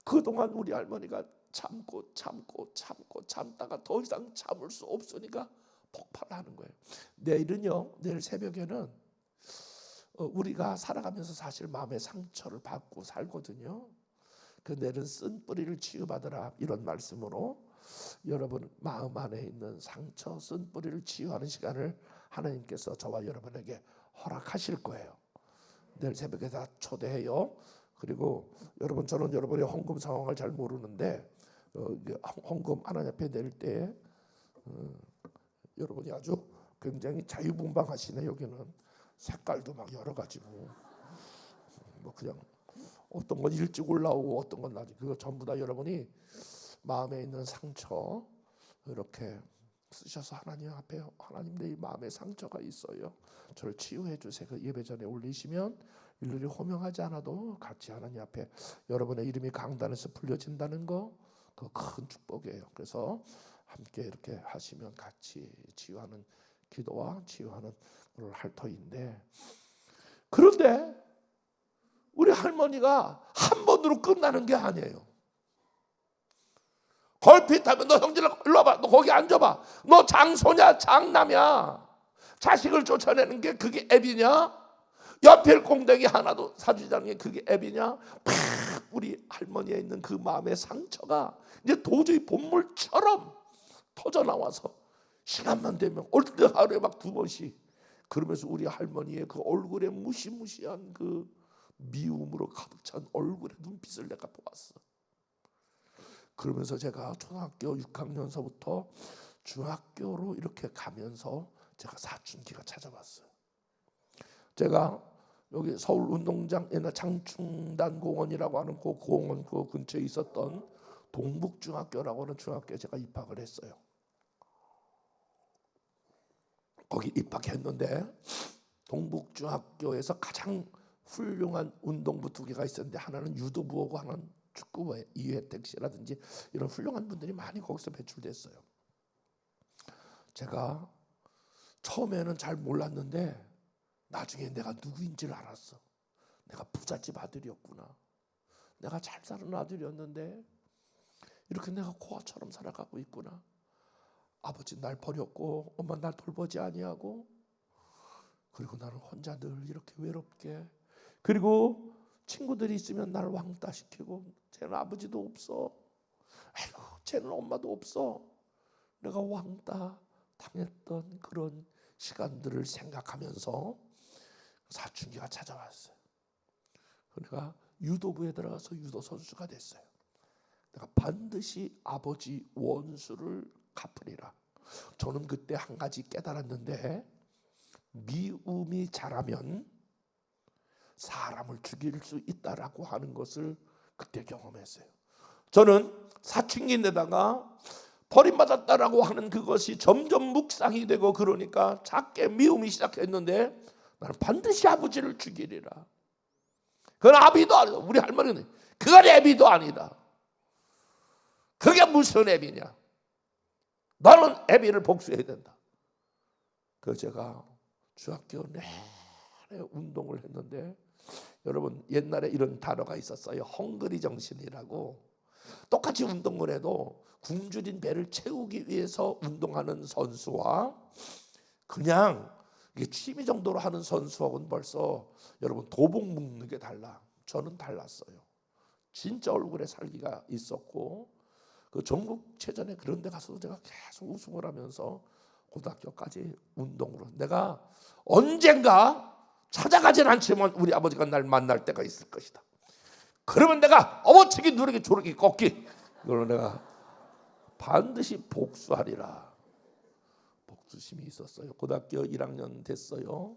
그동안 우리 할머니가 참다가 더 이상 참을 수 없으니까 폭발하는 거예요. 내일 새벽에는 우리가 살아가면서 사실 마음의 상처를 받고 살거든요. 그 내일은 쓴 뿌리를 치유받으라 이런 말씀으로 여러분 마음 안에 있는 상처, 쓴 뿌리를 치유하는 시간을 하나님께서 저와 여러분에게 허락하실 거예요. 내일 새벽에 다 초대해요. 그리고 여러분, 저는 여러분의 헌금 상황을 잘 모르는데 헌금 하나님 앞에 낼 때 여러분이 아주 굉장히 자유분방하시네. 여기는 색깔도 막 여러 가지고 뭐 그냥 어떤 건 일찍 올라오고 어떤 건 나중에, 그거 전부 다 여러분이 마음에 있는 상처 이렇게 쓰셔서 하나님 앞에, 하나님 내 마음에 상처가 있어요, 저를 치유해 주세요. 그 예배 전에 올리시면 일일이 호명하지 않아도 같이 하나님 앞에 여러분의 이름이 강단에서 불려진다는 거, 그 큰 축복이에요. 그래서 함께 이렇게 하시면 같이 치유하는 기도와 치유하는 할 터인데, 그런데 우리 할머니가 한 번으로 끝나는 게 아니에요. 걸핏하면 너 형제를 일로 와봐, 너 거기 앉아봐, 너 장소냐 장남이야, 자식을 쫓아내는 게 그게 애비냐? 연필 꽁댕이 하나도 사주지 않는 게 그게 애비냐? 우리 할머니에 있는 그 마음의 상처가 이제 도저히 본물처럼 터져 나와서 시간만 되면 올 때 하루에 막 2번씩, 그러면서 우리 할머니의 그 얼굴에 무시무시한 그 미움으로 가득 찬 얼굴의 눈빛을 내가 보았어. 그러면서 제가 초등학교 6학년서부터 중학교로 이렇게 가면서 제가 사춘기가 찾아왔어요. 제가 여기 서울 운동장 옛날 장충단 공원이라고 하는 그 공원 그 근처에 있었던 동북중학교라고 하는 중학교에 제가 입학을 했어요. 거기 입학했는데 동북중학교에서 가장 훌륭한 운동부 2개가 있었는데, 하나는 유도부하고 하나는 축구부에 이회택 씨라든지 이런 훌륭한 분들이 많이 거기서 배출됐어요. 제가 처음에는 잘 몰랐는데 나중에 내가 누구인지를 알았어. 내가 부잣집 아들이었구나. 내가 잘 사는 아들이었는데 이렇게 내가 고아처럼 살아가고 있구나. 아버지 날 버렸고 엄마 날 돌보지 아니하고, 그리고 나는 혼자 늘 이렇게 외롭게, 그리고 친구들이 있으면 나를 왕따 시키고, 쟤는 아버지도 없어, 아이고 쟤는 엄마도 없어, 내가 왕따 당했던 그런 시간들을 생각하면서 사춘기가 찾아왔어요. 내가 유도부에 들어가서 유도 선수가 됐어요. 내가 반드시 아버지 원수를 갚으리라. 저는 그때 한 가지 깨달았는데, 미움이 자라면 사람을 죽일 수 있다라고 하는 것을 그때 경험했어요. 저는 사춘기인데다가 버림받았다라고 하는 그것이 점점 묵상이 되고, 그러니까 작게 미움이 시작했는데 나는 반드시 아버지를 죽이리라. 그건 아비도 아니다. 우리 할머니는 그건 애비도 아니다. 그게 무슨 애비냐? 너는 애비를 복수해야 된다. 그 제가 중학교 내내 운동을 했는데, 여러분 옛날에 이런 단어가 있었어요. 헝그리 정신이라고. 똑같이 운동을 해도 굶주린 배를 채우기 위해서 운동하는 선수와 그냥 이게 취미 정도로 하는 선수하고는 벌써 여러분 도복 묶는 게 달라. 저는 달랐어요. 진짜 얼굴에 살기가 있었고 그 전국체전에 그런 데 가서도 제가 계속 우승을 하면서 고등학교까지 운동으로 내가 언젠가 찾아가진 않지만 우리 아버지가 날 만날 때가 있을 것이다. 그러면 내가 어머치기 누르기 조르기 꺾기 이걸로 내가 반드시 복수하리라. 복수심이 있었어요. 고등학교 1학년 됐어요.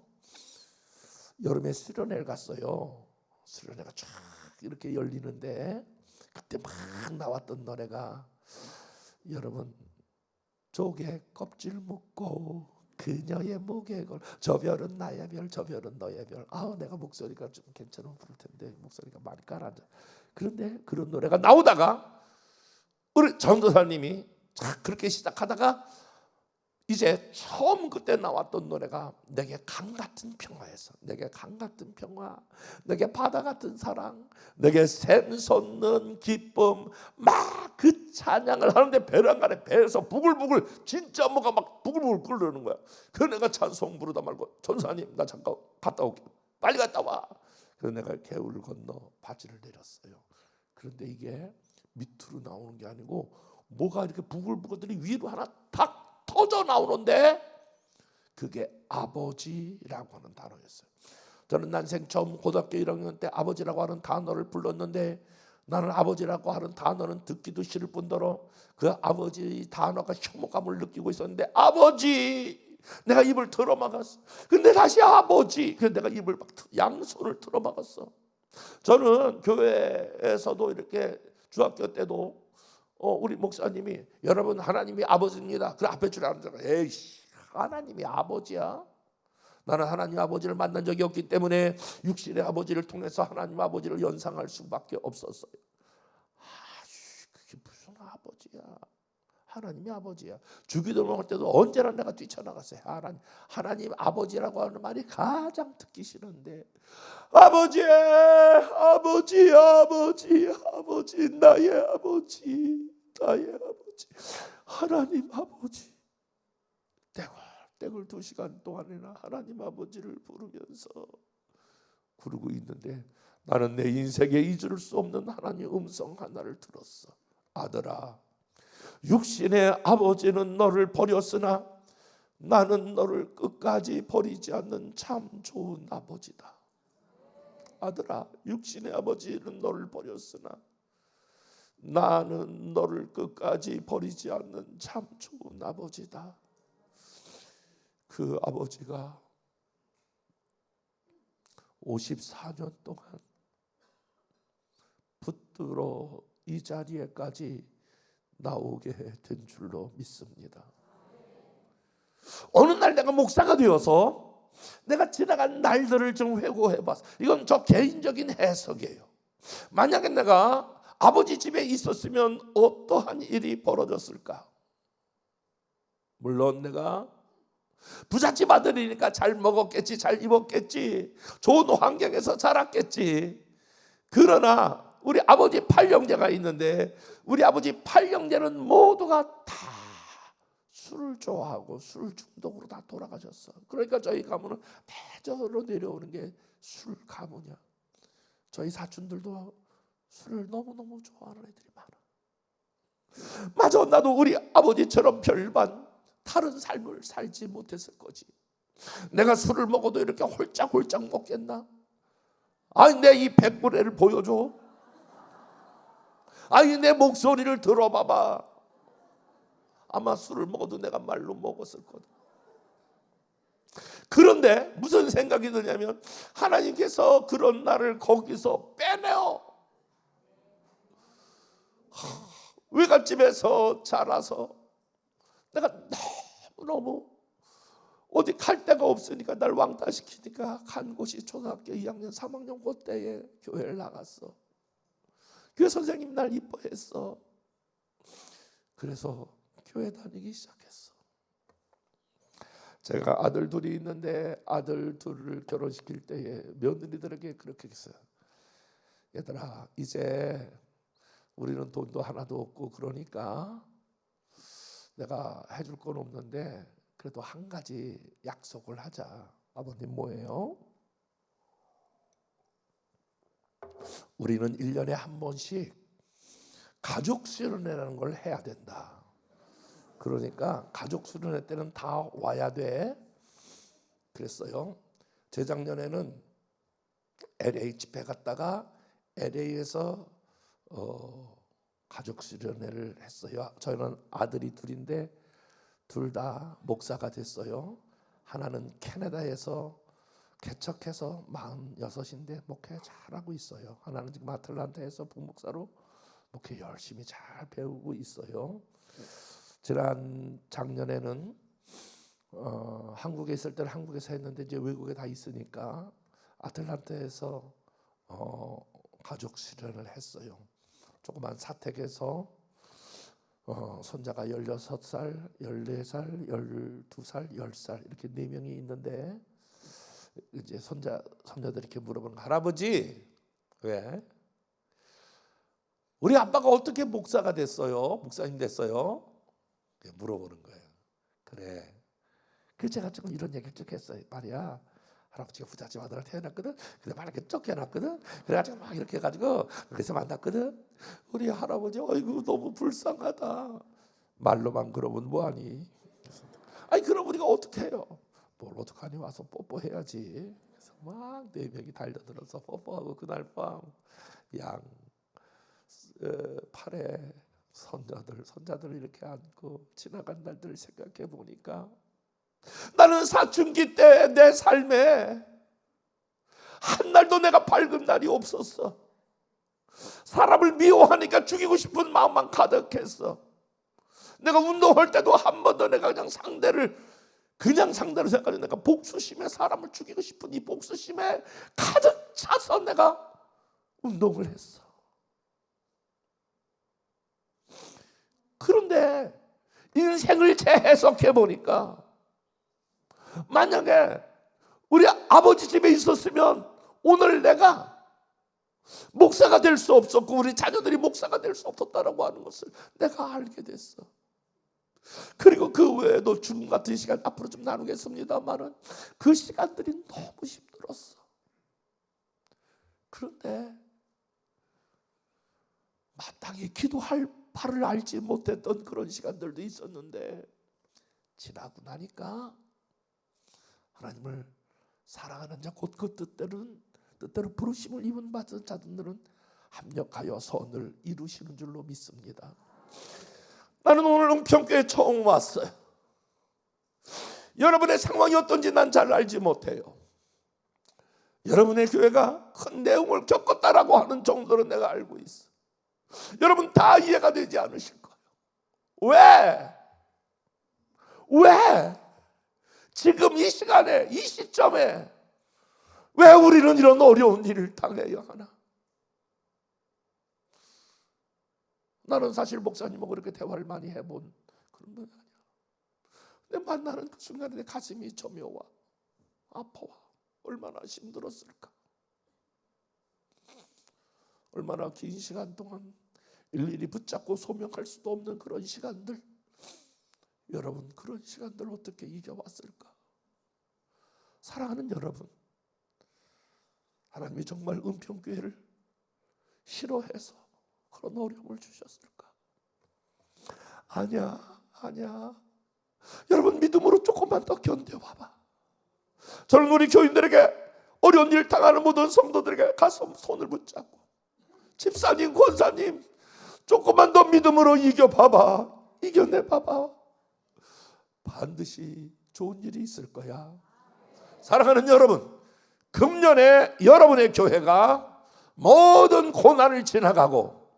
여름에 수련회를 갔어요. 수련회가 쫙 이렇게 열리는데 그때 막 나왔던 노래가 여러분 조개 껍질 묶고 그녀의 목에 걸 저 별은 나의 별 저 별은 너의 별. 내가 목소리가 좀 괜찮으면 부를 텐데 목소리가 많이 깔아져. 그런데 그런 노래가 나오다가 우리 전도사님이 그렇게 시작하다가 이제 처음 그때 나왔던 노래가 내게 강 같은 평화에서 내게 강 같은 평화 내게 바다 같은 사랑 내게 샘솟는 기쁨 막 그 찬양을 하는데 배란간에 배에서 부글부글 진짜 뭐가 막 부글부글 끓는 거야. 그 내가 찬송 부르다 말고 전사님 나 잠깐 갔다 올게 빨리 갔다 와. 그래서 내가 개울을 건너 바지를 내렸어요. 그런데 이게 밑으로 나오는 게 아니고 뭐가 이렇게 부글부글들이 위로 하나 탁 터져 나오는데 그게 아버지라고 하는 단어였어요. 저는 난생 처음 고등학교 1학년 때 아버지라고 하는 단어를 불렀는데 나는 아버지라고 하는 단어는 듣기도 싫을 뿐더러 그 아버지 단어가 혐오감을 느끼고 있었는데 아버지 내가 입을 틀어막았어. 근데 다시 아버지 그래서 내가 입을 막 양손을 틀어막았어. 저는 교회에서도 이렇게 중학교 때도 우리 목사님이 여러분 하나님이 아버지입니다. 그 앞에 줄 아는 줄 에이씨 하나님이 아버지야? 나는 하나님 아버지를 만난 적이 없기 때문에 육신의 아버지를 통해서 하나님 아버지를 연상할 수밖에 없었어요. 그게 무슨 아버지야? 하나님이 아버지야. 주기도 먹을 때도 언제나 내가 뛰쳐나갔어요. 하나님 아버지라고 하는 말이 가장 듣기 싫은데 아버지 아버지 아버지 아버지 나의 아버지 나의 아버지 하나님 아버지 떼굴떼굴 2시간 동안이나 하나님 아버지를 부르면서 부르고 있는데 나는 내 인생에 잊을 수 없는 하나님의 음성 하나를 들었어. 아들아 육신의 아버지는 너를 버렸으나 나는 너를 끝까지 버리지 않는 참 좋은 아버지다. 아들아 육신의 아버지는 너를 버렸으나 나는 너를 끝까지 버리지 않는 참 좋은 아버지다. 그 아버지가 54년 동안 붙들어 이 자리에까지 나오게 된 줄로 믿습니다. 어느 날 내가 목사가 되어서 내가 지나간 날들을 좀 회고해봤어. 이건 저 개인적인 해석이에요. 만약에 내가 아버지 집에 있었으면 어떠한 일이 벌어졌을까? 물론 내가 부잣집 아들이니까 잘 먹었겠지, 잘 입었겠지, 좋은 환경에서 자랐겠지. 그러나 우리 아버지 8형제가 있는데 우리 아버지 8형제는 모두가 다 술을 좋아하고 술 중독으로 다 돌아가셨어. 그러니까 저희 가문은 대저로 내려오는 게 술 가문이야. 저희 사촌들도 술을 너무너무 좋아하는 애들이 많아. 맞아, 나도 우리 아버지처럼 별반 다른 삶을 살지 못했을 거지. 내가 술을 먹어도 이렇게 홀짝홀짝 먹겠나? 아니 내 이 백불애를 보여줘. 아니 내 목소리를 들어봐봐. 아마 술을 먹어도 내가 말로 먹었을 거다. 그런데 무슨 생각이 드냐면 하나님께서 그런 나를 거기서 빼내어 외갓집에서 자라서 내가 너무너무 어디 갈 데가 없으니까 날 왕따시키니까 간 곳이 초등학교 2학년 3학년 그때에 교회를 나갔어. 교회 선생님 날 이뻐했어. 그래서 교회 다니기 시작했어. 제가 아들 둘이 있는데 아들 둘을 결혼시킬 때에 며느리들에게 그렇게 했어요. 얘들아 이제 우리는 돈도 하나도 없고 그러니까 내가 해줄 건 없는데 그래도 한 가지 약속을 하자. 아버님 뭐예요? 우리는 1년에 한 번씩 가족 수련회라는 걸 해야 된다. 그러니까 가족 수련회 때는 다 와야 돼. 그랬어요. 재작년에는 LA 집회 갔다가 LA에서 가족 수련회를 했어요. 저희는 아들이 둘인데 둘 다 목사가 됐어요. 하나는 캐나다에서 개척해서 46인데 목회 잘하고 있어요. 하나는 지금 아틀란타에서 부목사로 목회 열심히 잘 배우고 있어요. 지난 작년에는 한국에 있을 때는 한국에서 했는데 이제 외국에 다 있으니까 아틀란타에서 가족 수련을 했어요. 조그만 사택에서 손자가 16살, 14살, 12살, 10살 이렇게 4명이 있는데 이제 손자들이 이렇게 물어보는 거, 할아버지 왜? 우리 아빠가 어떻게 목사가 됐어요? 목사님 됐어요? 물어보는 거예요. 그래. 그래서 제가 조금 이런 얘기를 쭉 했어요. 말이야. 할아버지가 부잣집 아들을 태어났거든. 근데 막 이렇게 쫓겨났거든. 그래가지고 막 이렇게 해가지고 그래서 만났거든. 우리 할아버지 어이구 너무 불쌍하다. 말로만 그러면 뭐하니? 아니 그럼 우리가 어떻게 해요? 뭘 어떡하니? 와서 뽀뽀해야지. 그래서 막 4명이 달려들어서 뽀뽀하고 그날 밤 양 팔에 손자들 이렇게 안고 지나간 날들을 생각해 보니까 나는 사춘기 때 내 삶에 한 날도 내가 밝은 날이 없었어. 사람을 미워하니까 죽이고 싶은 마음만 가득했어. 내가 운동할 때도 한 번도 내가 그냥 상대로 생각하지, 내가 복수심에 사람을 죽이고 싶은 이 복수심에 가득 차서 내가 운동을 했어. 그런데 인생을 재해석해 보니까 만약에 우리 아버지 집에 있었으면 오늘 내가 목사가 될 수 없었고 우리 자녀들이 목사가 될 수 없었다라고 하는 것을 내가 알게 됐어. 그리고 그 외에도 죽음 같은 시간 앞으로 좀 나누겠습니다만은 그 시간들이 너무 힘들었어. 그런데 마땅히 기도할 바를 알지 못했던 그런 시간들도 있었는데 지나고 나니까 하나님을 사랑하는 자 곧 그 뜻대로 부르심을 입은 받은 자들은 합력하여 선을 이루시는 줄로 믿습니다. 나는 오늘 은평교회에 처음 왔어요. 여러분의 상황이 어떤지 난 잘 알지 못해요. 여러분의 교회가 큰 내용을 겪었다라고 하는 정도로 내가 알고 있어. 여러분 다 이해가 되지 않으실 거예요. 왜? 지금 이 시간에, 이 시점에 왜 우리는 이런 어려운 일을 당해야 하나? 나는 사실 목사님하고 그렇게 대화를 많이 해본 그런 건 아니야. 근데 만나는 그 순간에 내 가슴이 저며와 아파와. 얼마나 힘들었을까? 얼마나 긴 시간 동안 일일이 붙잡고 소명할 수도 없는 그런 시간들. 여러분 그런 시간들 어떻게 이겨왔을까? 사랑하는 여러분, 하나님이 정말 은평교회를 싫어해서 그런 어려움을 주셨을까? 아니야. 여러분 믿음으로 조금만 더 견뎌봐봐. 저는 우리 교인들에게 어려운 일 당하는 모든 성도들에게 가서 손을 붙잡고, 집사님, 권사님, 조금만 더 믿음으로 이겨봐봐. 이겨내봐봐. 반드시 좋은 일이 있을 거야. 사랑하는 여러분, 금년에 여러분의 교회가 모든 고난을 지나가고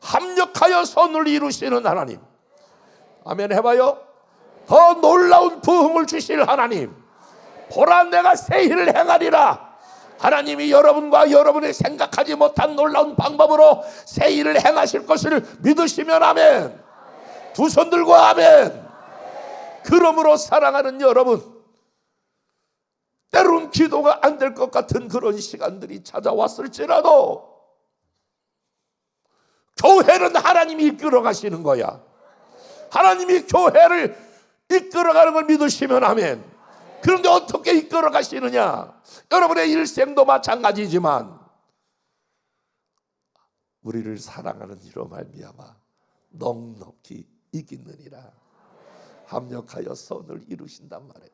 합력하여 선을 이루시는 하나님, 아멘 해봐요. 더 놀라운 부흥을 주실 하나님, 보라 내가 새 일을 행하리라. 하나님이 여러분과 여러분이 생각하지 못한 놀라운 방법으로 새 일을 행하실 것을 믿으시면 아멘. 두 손 들고 아멘. 그러므로 사랑하는 여러분, 때론 기도가 안 될 것 같은 그런 시간들이 찾아왔을지라도 교회는 하나님이 이끌어 가시는 거야. 하나님이 교회를 이끌어가는 걸 믿으시면 아멘. 그런데 어떻게 이끌어 가시느냐? 여러분의 일생도 마찬가지지만 우리를 사랑하는 이로 말미암아 넉넉히 이기느니라 합력하여 선을 이루신단 말이에요.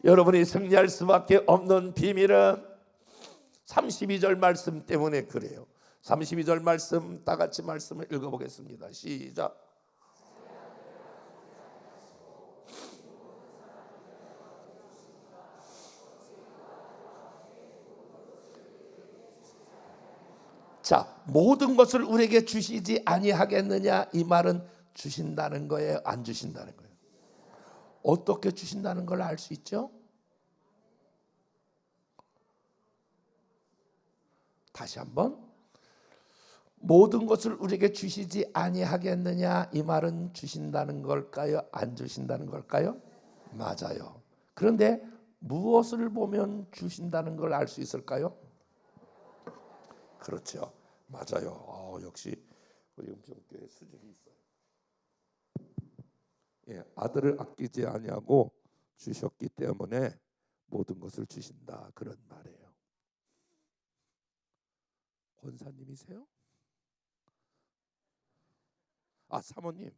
여러분이 승리할 수밖에 없는 비밀은 32절 말씀 때문에 그래요. 32절 말씀 다 같이 말씀을 읽어보겠습니다. 시작. 자, 모든 것을 우리에게 주시지 아니하겠느냐? 이 말은 주신다는 거예요, 안 주신다는 거예요? 어떻게 주신다는 걸 알 수 있죠? 다시 한번. 모든 것을 우리에게 주시지 아니하겠느냐? 이 말은 주신다는 걸까요? 안 주신다는 걸까요? 맞아요. 그런데 무엇을 보면 주신다는 걸 알 수 있을까요? 그렇죠. 맞아요. 역시 우리 영평교회 수준이 있어요. 예, 아들을 아끼지 아니하고 주셨기 때문에 모든 것을 주신다, 그런 말이에요. 권사님이세요? 사모님.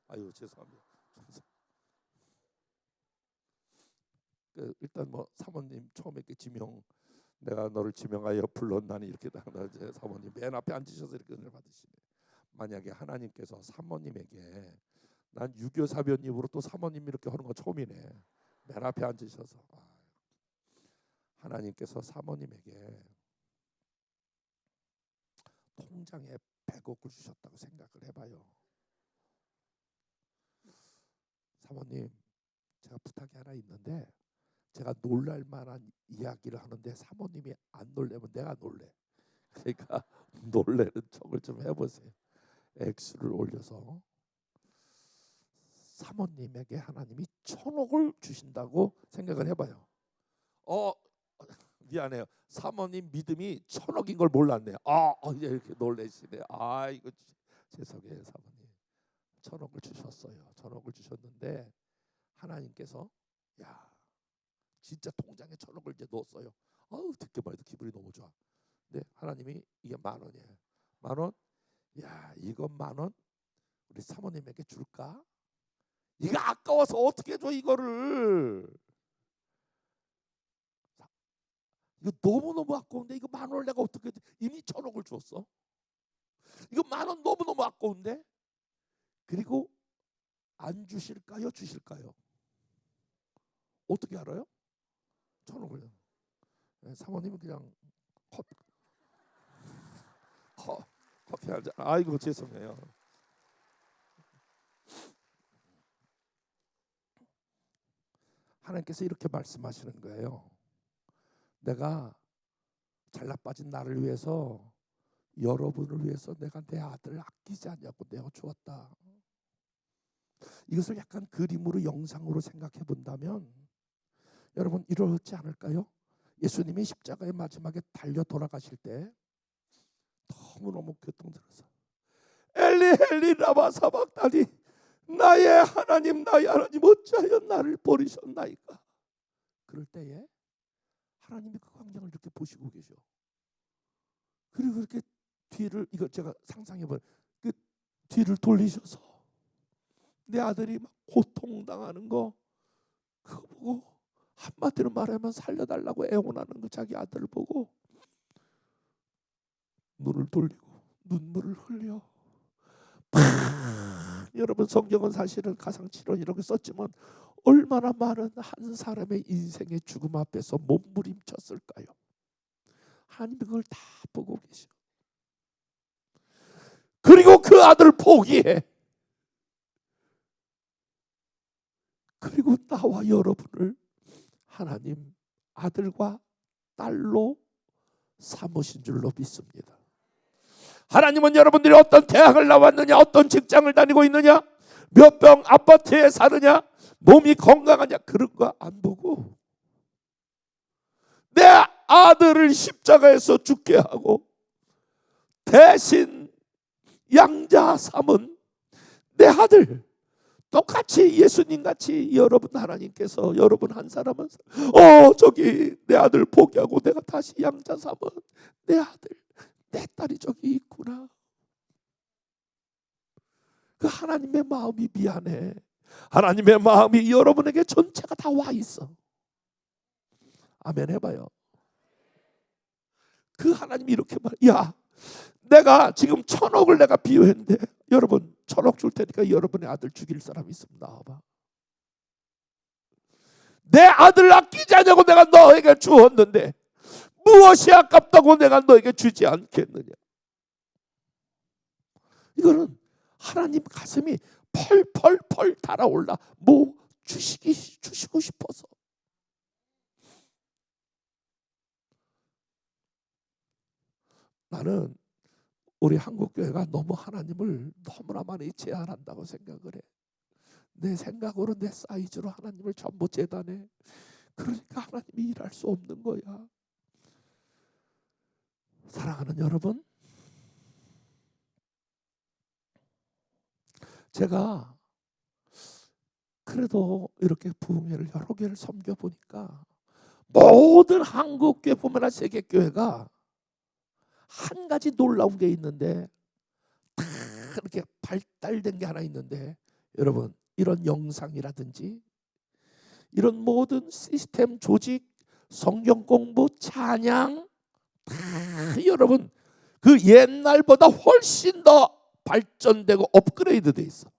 아유, 죄송합니다. 일단 사모님 처음에 이렇게 지명, 내가 너를 지명하여 불렀나니 이렇게 이제 사모님 맨 앞에 앉으셔서 이렇게 은혜를 받으시네. 만약에 하나님께서 사모님에게, 난 유교 사변입으로 또 사모님 이렇게 하는 거 처음이네. 맨 앞에 앉으셔서 하나님께서 사모님에게 통장에 100억을 주셨다고 생각을 해봐요. 사모님, 제가 부탁이 하나 있는데, 제가 놀랄 만한 이야기를 하는데 사모님이 안 놀래면 내가 놀래. 그러니까 놀래는 척을 좀 해보세요. 액수를 올려서 사모님에게 하나님이 1,000억을 주신다고 생각을 해봐요. 미안해요. 사모님 믿음이 1,000억인 걸 몰랐네요. 이제 이렇게 놀래시네. 이거 죄송해요, 사모님. 1,000억을 주셨어요. 1,000억을 주셨는데 하나님께서 진짜 통장에 1,000억을 이제 넣었어요. 듣기만 해도 기분이 너무 좋아. 근데 하나님이 이게 10,000원이에요. 10,000원? 이거 10,000원 우리 사모님에게 줄까? 이거 아까워서 어떻게 줘 이거를? 이거 너무너무 아까운데 이거 10,000원을 내가 어떻게 줘? 이미 1,000억을 줬어. 이거 10,000원 너무너무 아까운데? 그리고 안 주실까요? 주실까요? 어떻게 알아요? 1,000억을요. 사모님은 그냥 커피 한 잔. 아이고 죄송해요. 하나님께서 이렇게 말씀하시는 거예요. 내가 잘나 빠진 나를 위해서, 여러분을 위해서 내가 내 아들을 아끼지 않냐고 내가 주었다. 이것을 약간 그림으로, 영상으로 생각해 본다면 여러분 이렇지 않을까요? 예수님이 십자가의 마지막에 달려 돌아가실 때 너무너무 고통스러워서 엘리 엘리 라마 사박다니, 나의 하나님 어찌하여 나를 버리셨나이까. 그럴 때에 하나님이 그 광경을 이렇게 보시고 계셔. 그리고 그렇게 뒤를, 이거 제가 상상해봐요. 그 뒤를 돌리셔서 내 아들이 막 고통당하는 거 그거 보고, 한마디로 말하면 살려달라고 애원하는 거 자기 아들을 보고 눈을 돌리고 눈물을 흘려. 여러분, 성경은 사실은 가상치론 이렇게 썼지만 얼마나 많은 한 사람의 인생의 죽음 앞에서 몸부림쳤을까요? 하나님이 그걸 다 보고 계셔. 그리고 그 아들 포기해. 그리고 나와 여러분을 하나님 아들과 딸로 삼으신 줄로 믿습니다. 하나님은 여러분들이 어떤 대학을 나왔느냐, 어떤 직장을 다니고 있느냐, 몇 병 아파트에 사느냐, 몸이 건강하냐, 그런 거 안 보고 내 아들을 십자가에서 죽게 하고 대신 양자 삼은 내 아들, 똑같이 예수님같이 여러분 하나님께서 여러분 한 사람은 저기 내 아들 포기하고 내가 다시 양자 삼은 내 아들 내 딸이 저기 있구나. 그 하나님의 마음이 미안해. 하나님의 마음이 여러분에게 전체가 다 와 있어. 아멘 해봐요. 그 하나님이 이렇게 야, 내가 지금 1,000억을 내가 비유했는데 여러분 1,000억 줄 테니까 여러분의 아들 죽일 사람 있으면 나와봐. 내 아들 아끼지 않냐고 내가 너에게 주었는데 무엇이 아깝다고 내가 너에게 주지 않겠느냐. 이거는 하나님 가슴이 펄펄펄 달아올라. 뭐 주시고 싶어서. 나는 우리 한국교회가 너무 하나님을 너무나 많이 제한한다고 생각을 해. 내 생각으로 내 사이즈로 하나님을 전부 재단해. 그러니까 하나님이 일할 수 없는 거야. 사랑하는 여러분, 제가 그래도 이렇게 부흥회를 여러 개를 섬겨보니까 모든 한국교회 보면 세계교회가 한 가지 놀라운 게 있는데 다 이렇게 발달된 게 하나 있는데 여러분 이런 영상이라든지 이런 모든 시스템 조직 성경 공부 찬양 다 여러분 그 옛날보다 훨씬 더 발전되고 업그레이드 돼 있어.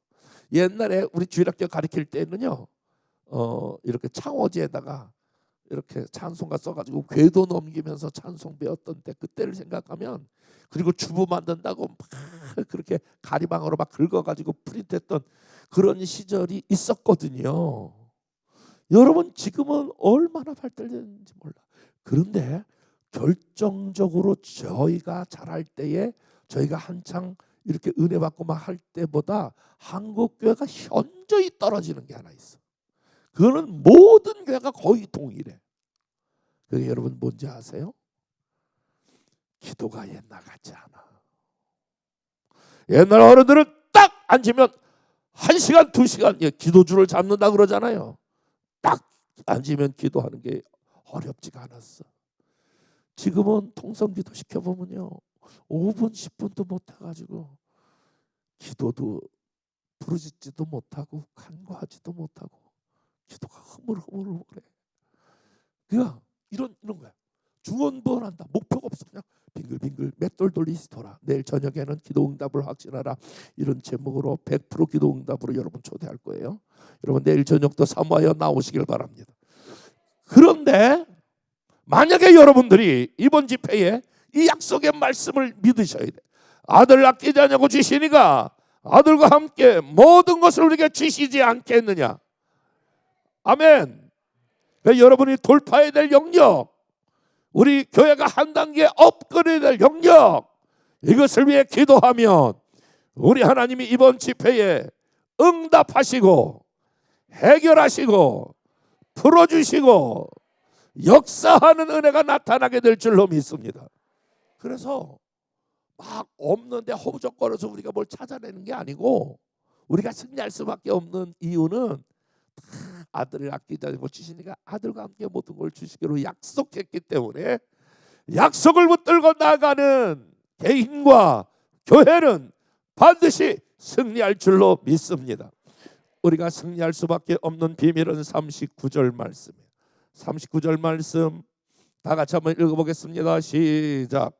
옛날에 우리 주일학교 가르칠 때는요 이렇게 창호지에다가 이렇게 찬송가 써가지고 궤도 넘기면서 찬송 배웠던 때 그때를 생각하면 그리고 주부 만든다고 막 그렇게 가리방으로 막 긁어가지고 프린트했던 그런 시절이 있었거든요. 여러분 지금은 얼마나 발달됐는지 몰라. 그런데 결정적으로 저희가 잘할 때에 저희가 한창 이렇게 은혜 받고 막 할 때보다 한국교회가 현저히 떨어지는 게 하나 있어. 그거는 모든 교회가 거의 동일해. 그게 여러분 뭔지 아세요? 기도가 옛날 같지 않아. 옛날 어른들은 딱 앉으면 1시간 2시간 기도줄을 잡는다 그러잖아요. 딱 앉으면 기도하는 게 어렵지가 않았어. 지금은 통성기도 시켜보면요 5분 10분도 못해가지고 기도도 부르짖지도 못하고 간구하지도 못하고 기도가 흐물흐물흐물해. 그냥 이런 거야. 중언부언한다. 목표가 없어. 그냥 빙글빙글 맷돌 돌리시 돌아. 내일 저녁에는 기도응답을 확신하라. 이런 제목으로 100% 기도응답으로 여러분 초대할 거예요. 여러분 내일 저녁도 사모하여 나오시길 바랍니다. 그런데 만약에 여러분들이 이번 집회에 이 약속의 말씀을 믿으셔야 돼. 아들 아끼지 않냐고 주시니가 아들과 함께 모든 것을 우리에게 주시지 않겠느냐. 아멘. 여러분이 돌파해야 될 영역, 우리 교회가 한 단계 업그레이드 될 영역, 이것을 위해 기도하면 우리 하나님이 이번 집회에 응답하시고 해결하시고 풀어주시고 역사하는 은혜가 나타나게 될 줄로 믿습니다. 그래서 막 없는데 허우적거려서 우리가 뭘 찾아내는 게 아니고 우리가 승리할 수밖에 없는 이유는 아들을 아끼지 않고 주시니까 아들과 함께 모든 걸 주시기로 약속했기 때문에 약속을 붙들고 나가는 개인과 교회는 반드시 승리할 줄로 믿습니다. 우리가 승리할 수밖에 없는 비밀은 39절 말씀이에요. 39절 말씀 다 같이 한번 읽어보겠습니다. 시작.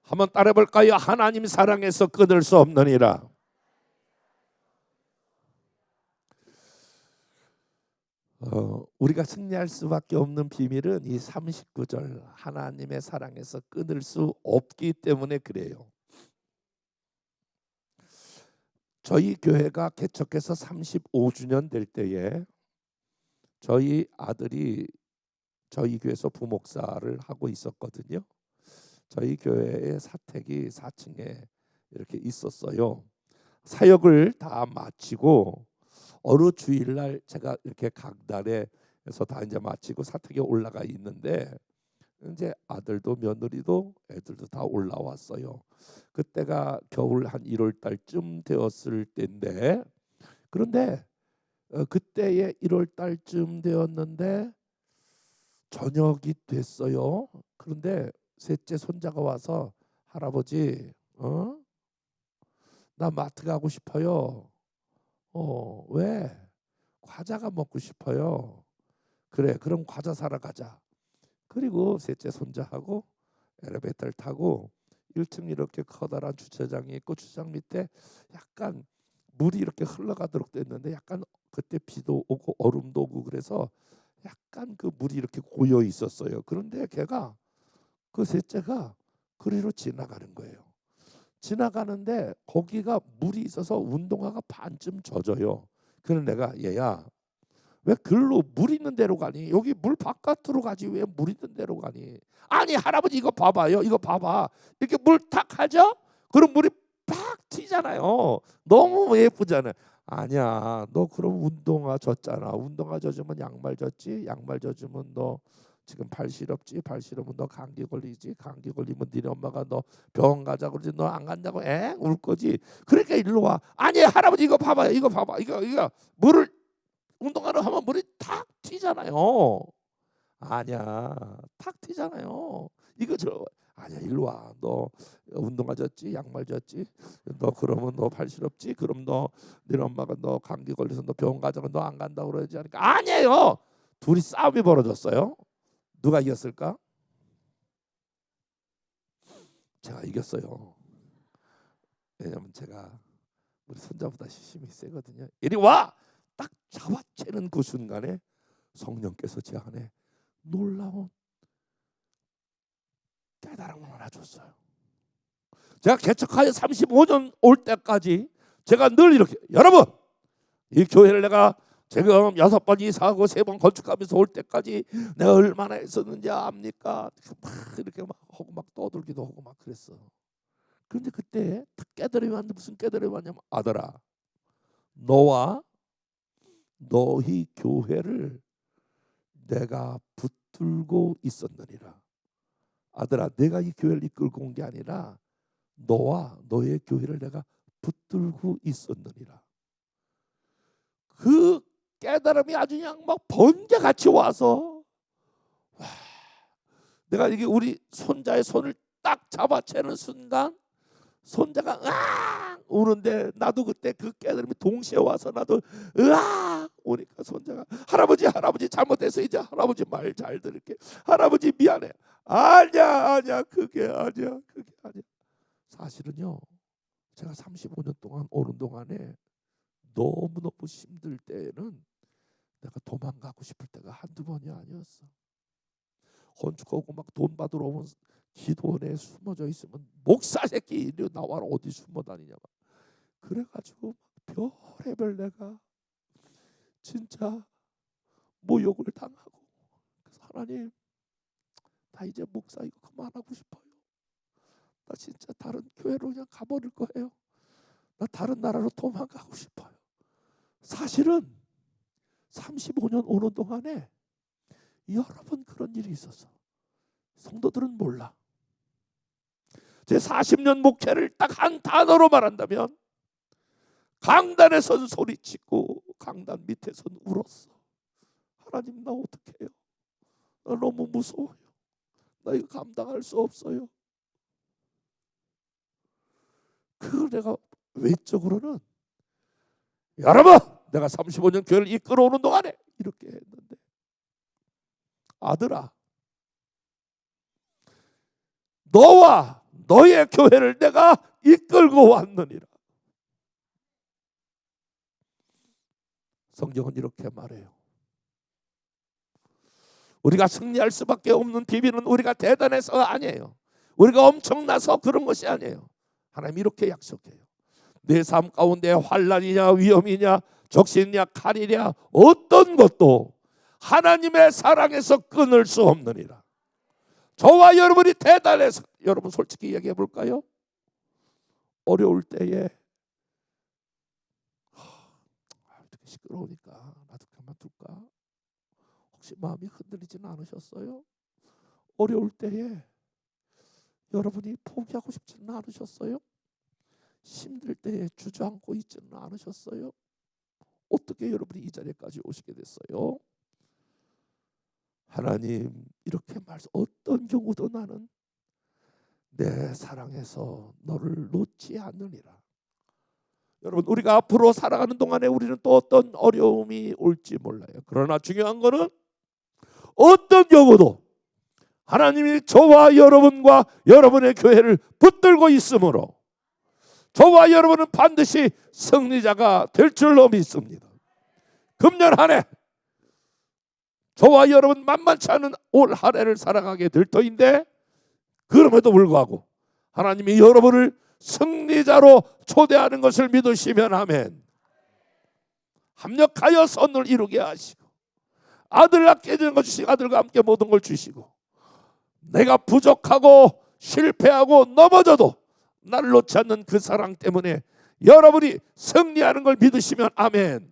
한번 따라해볼까요? 하나님 사랑에서 끊을 수 없느니라. 우리가 승리할 수밖에 없는 비밀은 이 39절 하나님의 사랑에서 끊을 수 없기 때문에 그래요. 저희 교회가 개척해서 35주년 될 때에 저희 아들이 저희 교회에서 부목사를 하고 있었거든요. 저희 교회의 사택이 4층에 이렇게 있었어요. 사역을 다 마치고 어느 주일날 제가 이렇게 강단에서 다 이제 마치고 사택에 올라가 있는데 이제 아들도 며느리도 애들도 다 올라왔어요. 그때가 겨울 한 1월 달쯤 되었을 때인데, 그런데 그때의 1월 달쯤 되었는데 저녁이 됐어요. 그런데 셋째 손자가 와서 할아버지, 나 마트 가고 싶어요. 왜? 과자가 먹고 싶어요. 그래, 그럼 과자 사러 가자. 그리고 셋째 손자하고 엘리베이터를 타고 1층 이렇게 커다란 주차장이 있고 주차장 밑에 약간 물이 이렇게 흘러가도록 됐는데 약간 그때 비도 오고 얼음도 오고 그래서 약간 그 물이 이렇게 고여 있었어요. 그런데 걔가 그 셋째가 그리로 지나가는 거예요. 지나가는데 거기가 물이 있어서 운동화가 반쯤 젖어요. 그래서 내가 얘야 왜 글로 물 있는 데로 가니? 여기 물 바깥으로 가지 왜 물 있는 데로 가니? 아니 할아버지 이거 봐봐요. 이거 봐봐. 이렇게 물 탁 하죠? 그럼 물이 팍 튀잖아요. 너무 예쁘잖아요. 아니야. 너 그럼 운동화 젖잖아. 운동화 젖으면 양말 젖지. 양말 젖으면 너 지금 발 시렵지. 발 시려면 너 감기 걸리지. 감기 걸리면 니네 엄마가 너 병원 가자 그러지. 너 안 간다고 애? 울 거지. 그러니까 일로 와. 아니 할아버지 이거 봐봐요. 이거 봐봐. 이거 물을 운동화를 하면 물이 탁 튀잖아요. 아니야, 탁 튀잖아요. 이거 저 아니야, 일로 와. 너 운동화 젖지, 양말 젖지. 너 그러면 너 발 시렵지. 그럼 너 너네 엄마가 너 감기 걸려서 너 병원 가자면 너 안 간다고 그러지 않으니까 아니에요. 둘이 싸움이 벌어졌어요. 누가 이겼을까? 제가 이겼어요. 왜냐면 제가 우리 손자보다 힘이 세거든요. 이리 와. 딱 잡아채는 그 순간에 성령께서 제 안에 놀라운 깨달음을 하나 줬어요. 제가 개척하여 35년 올 때까지 제가 늘 이렇게 여러분 이 교회를 내가 지금 6번 이사하고 3번 건축하면서 올 때까지 내가 얼마나 했었는지 압니까? 막 이렇게 막 하고 막 떠들기도 하고 막 그랬어. 그런데 그때 딱 깨달음이 왔는데 무슨 깨달음이 왔냐면 아들아 너와 너희 교회를 내가 붙들고 있었느니라. 아들아 내가 이 교회를 이끌고 온 게 아니라 너와 너의 교회를 내가 붙들고 있었느니라. 그 깨달음이 아주 그냥 막 번개같이 와서 와, 내가 이게 우리 손자의 손을 딱 잡아채는 순간 손자가 으악 우는데 나도 그때 그 깨달음이 동시에 와서 나도 으악 오니까 손자가 할아버지 잘못해서 이제 할아버지 말 잘 들을게. 할아버지 미안해. 아니야 그게 아니야. 사실은요 제가 35년 동안 오는 동안에 너무너무 힘들 때에는 내가 도망가고 싶을 때가 한두 번이 아니었어. 건축하고 막 돈 받으러 오면 기도원에 숨어져 있으면 목사 새끼 이리 나와라 어디 숨어 다니냐 막. 그래가지고 별의별 내가 진짜 모욕을 당하고 그래서 하나님 나 이제 목사 이거 그만하고 싶어요. 나 진짜 다른 교회로 그냥 가버릴 거예요. 나 다른 나라로 도망가고 싶어요. 사실은 35년 오는 동안에 여러 번 그런 일이 있었어. 성도들은 몰라. 제 40년 목회를 딱 한 단어로 말한다면 강단에선 소리치고 강단 밑에선 울었어. 하나님 나 어떻게 해요? 나 너무 무서워요. 나 이거 감당할 수 없어요. 그걸 내가 외적으로는 여러분 내가 35년 교회를 이끌어오는 동안에 이렇게 했는데 아들아 너와 너의 교회를 내가 이끌고 왔느니라. 성경은 이렇게 말해요. 우리가 승리할 수밖에 없는 비밀은 우리가 대단해서 아니에요. 우리가 엄청나서 그런 것이 아니에요. 하나님 이렇게 약속해요. 내 삶 가운데 환난이냐 위험이냐 적신이냐 칼이냐 어떤 것도 하나님의 사랑에서 끊을 수 없느니라. 저와 여러분이 대단해서 여러분 솔직히 얘기해 볼까요? 어려울 때에 어떻게 시끄러우니까 나도 그만둘까? 혹시 마음이 흔들리지는 않으셨어요? 어려울 때에 여러분이 포기하고 싶지는 않으셨어요? 힘들 때에 주저앉고 있지는 않으셨어요? 어떻게 여러분이 이 자리까지 오시게 됐어요? 하나님 이렇게 말씀, 어떤 경우도 나는 내 사랑에서 너를 놓지 않으리라. 여러분, 우리가 앞으로 살아가는 동안에 우리는 또 어떤 어려움이 올지 몰라요. 그러나 중요한 거는 어떤 경우도 하나님이 저와 여러분과 여러분의 교회를 붙들고 있으므로 저와 여러분은 반드시 승리자가 될 줄로 믿습니다. 금년 한 해 저와 여러분 만만치 않은 올 한 해를 살아가게 될 터인데, 그럼에도 불구하고 하나님이 여러분을 승리자로 초대하는 것을 믿으시면 아멘. 합력하여 선을 이루게 하시고 아들 낳게 되는 것 주시고 아들과 함께 모든 걸 주시고, 내가 부족하고 실패하고 넘어져도 나를 놓지 않는 그 사랑 때문에 여러분이 승리하는 걸 믿으시면 아멘.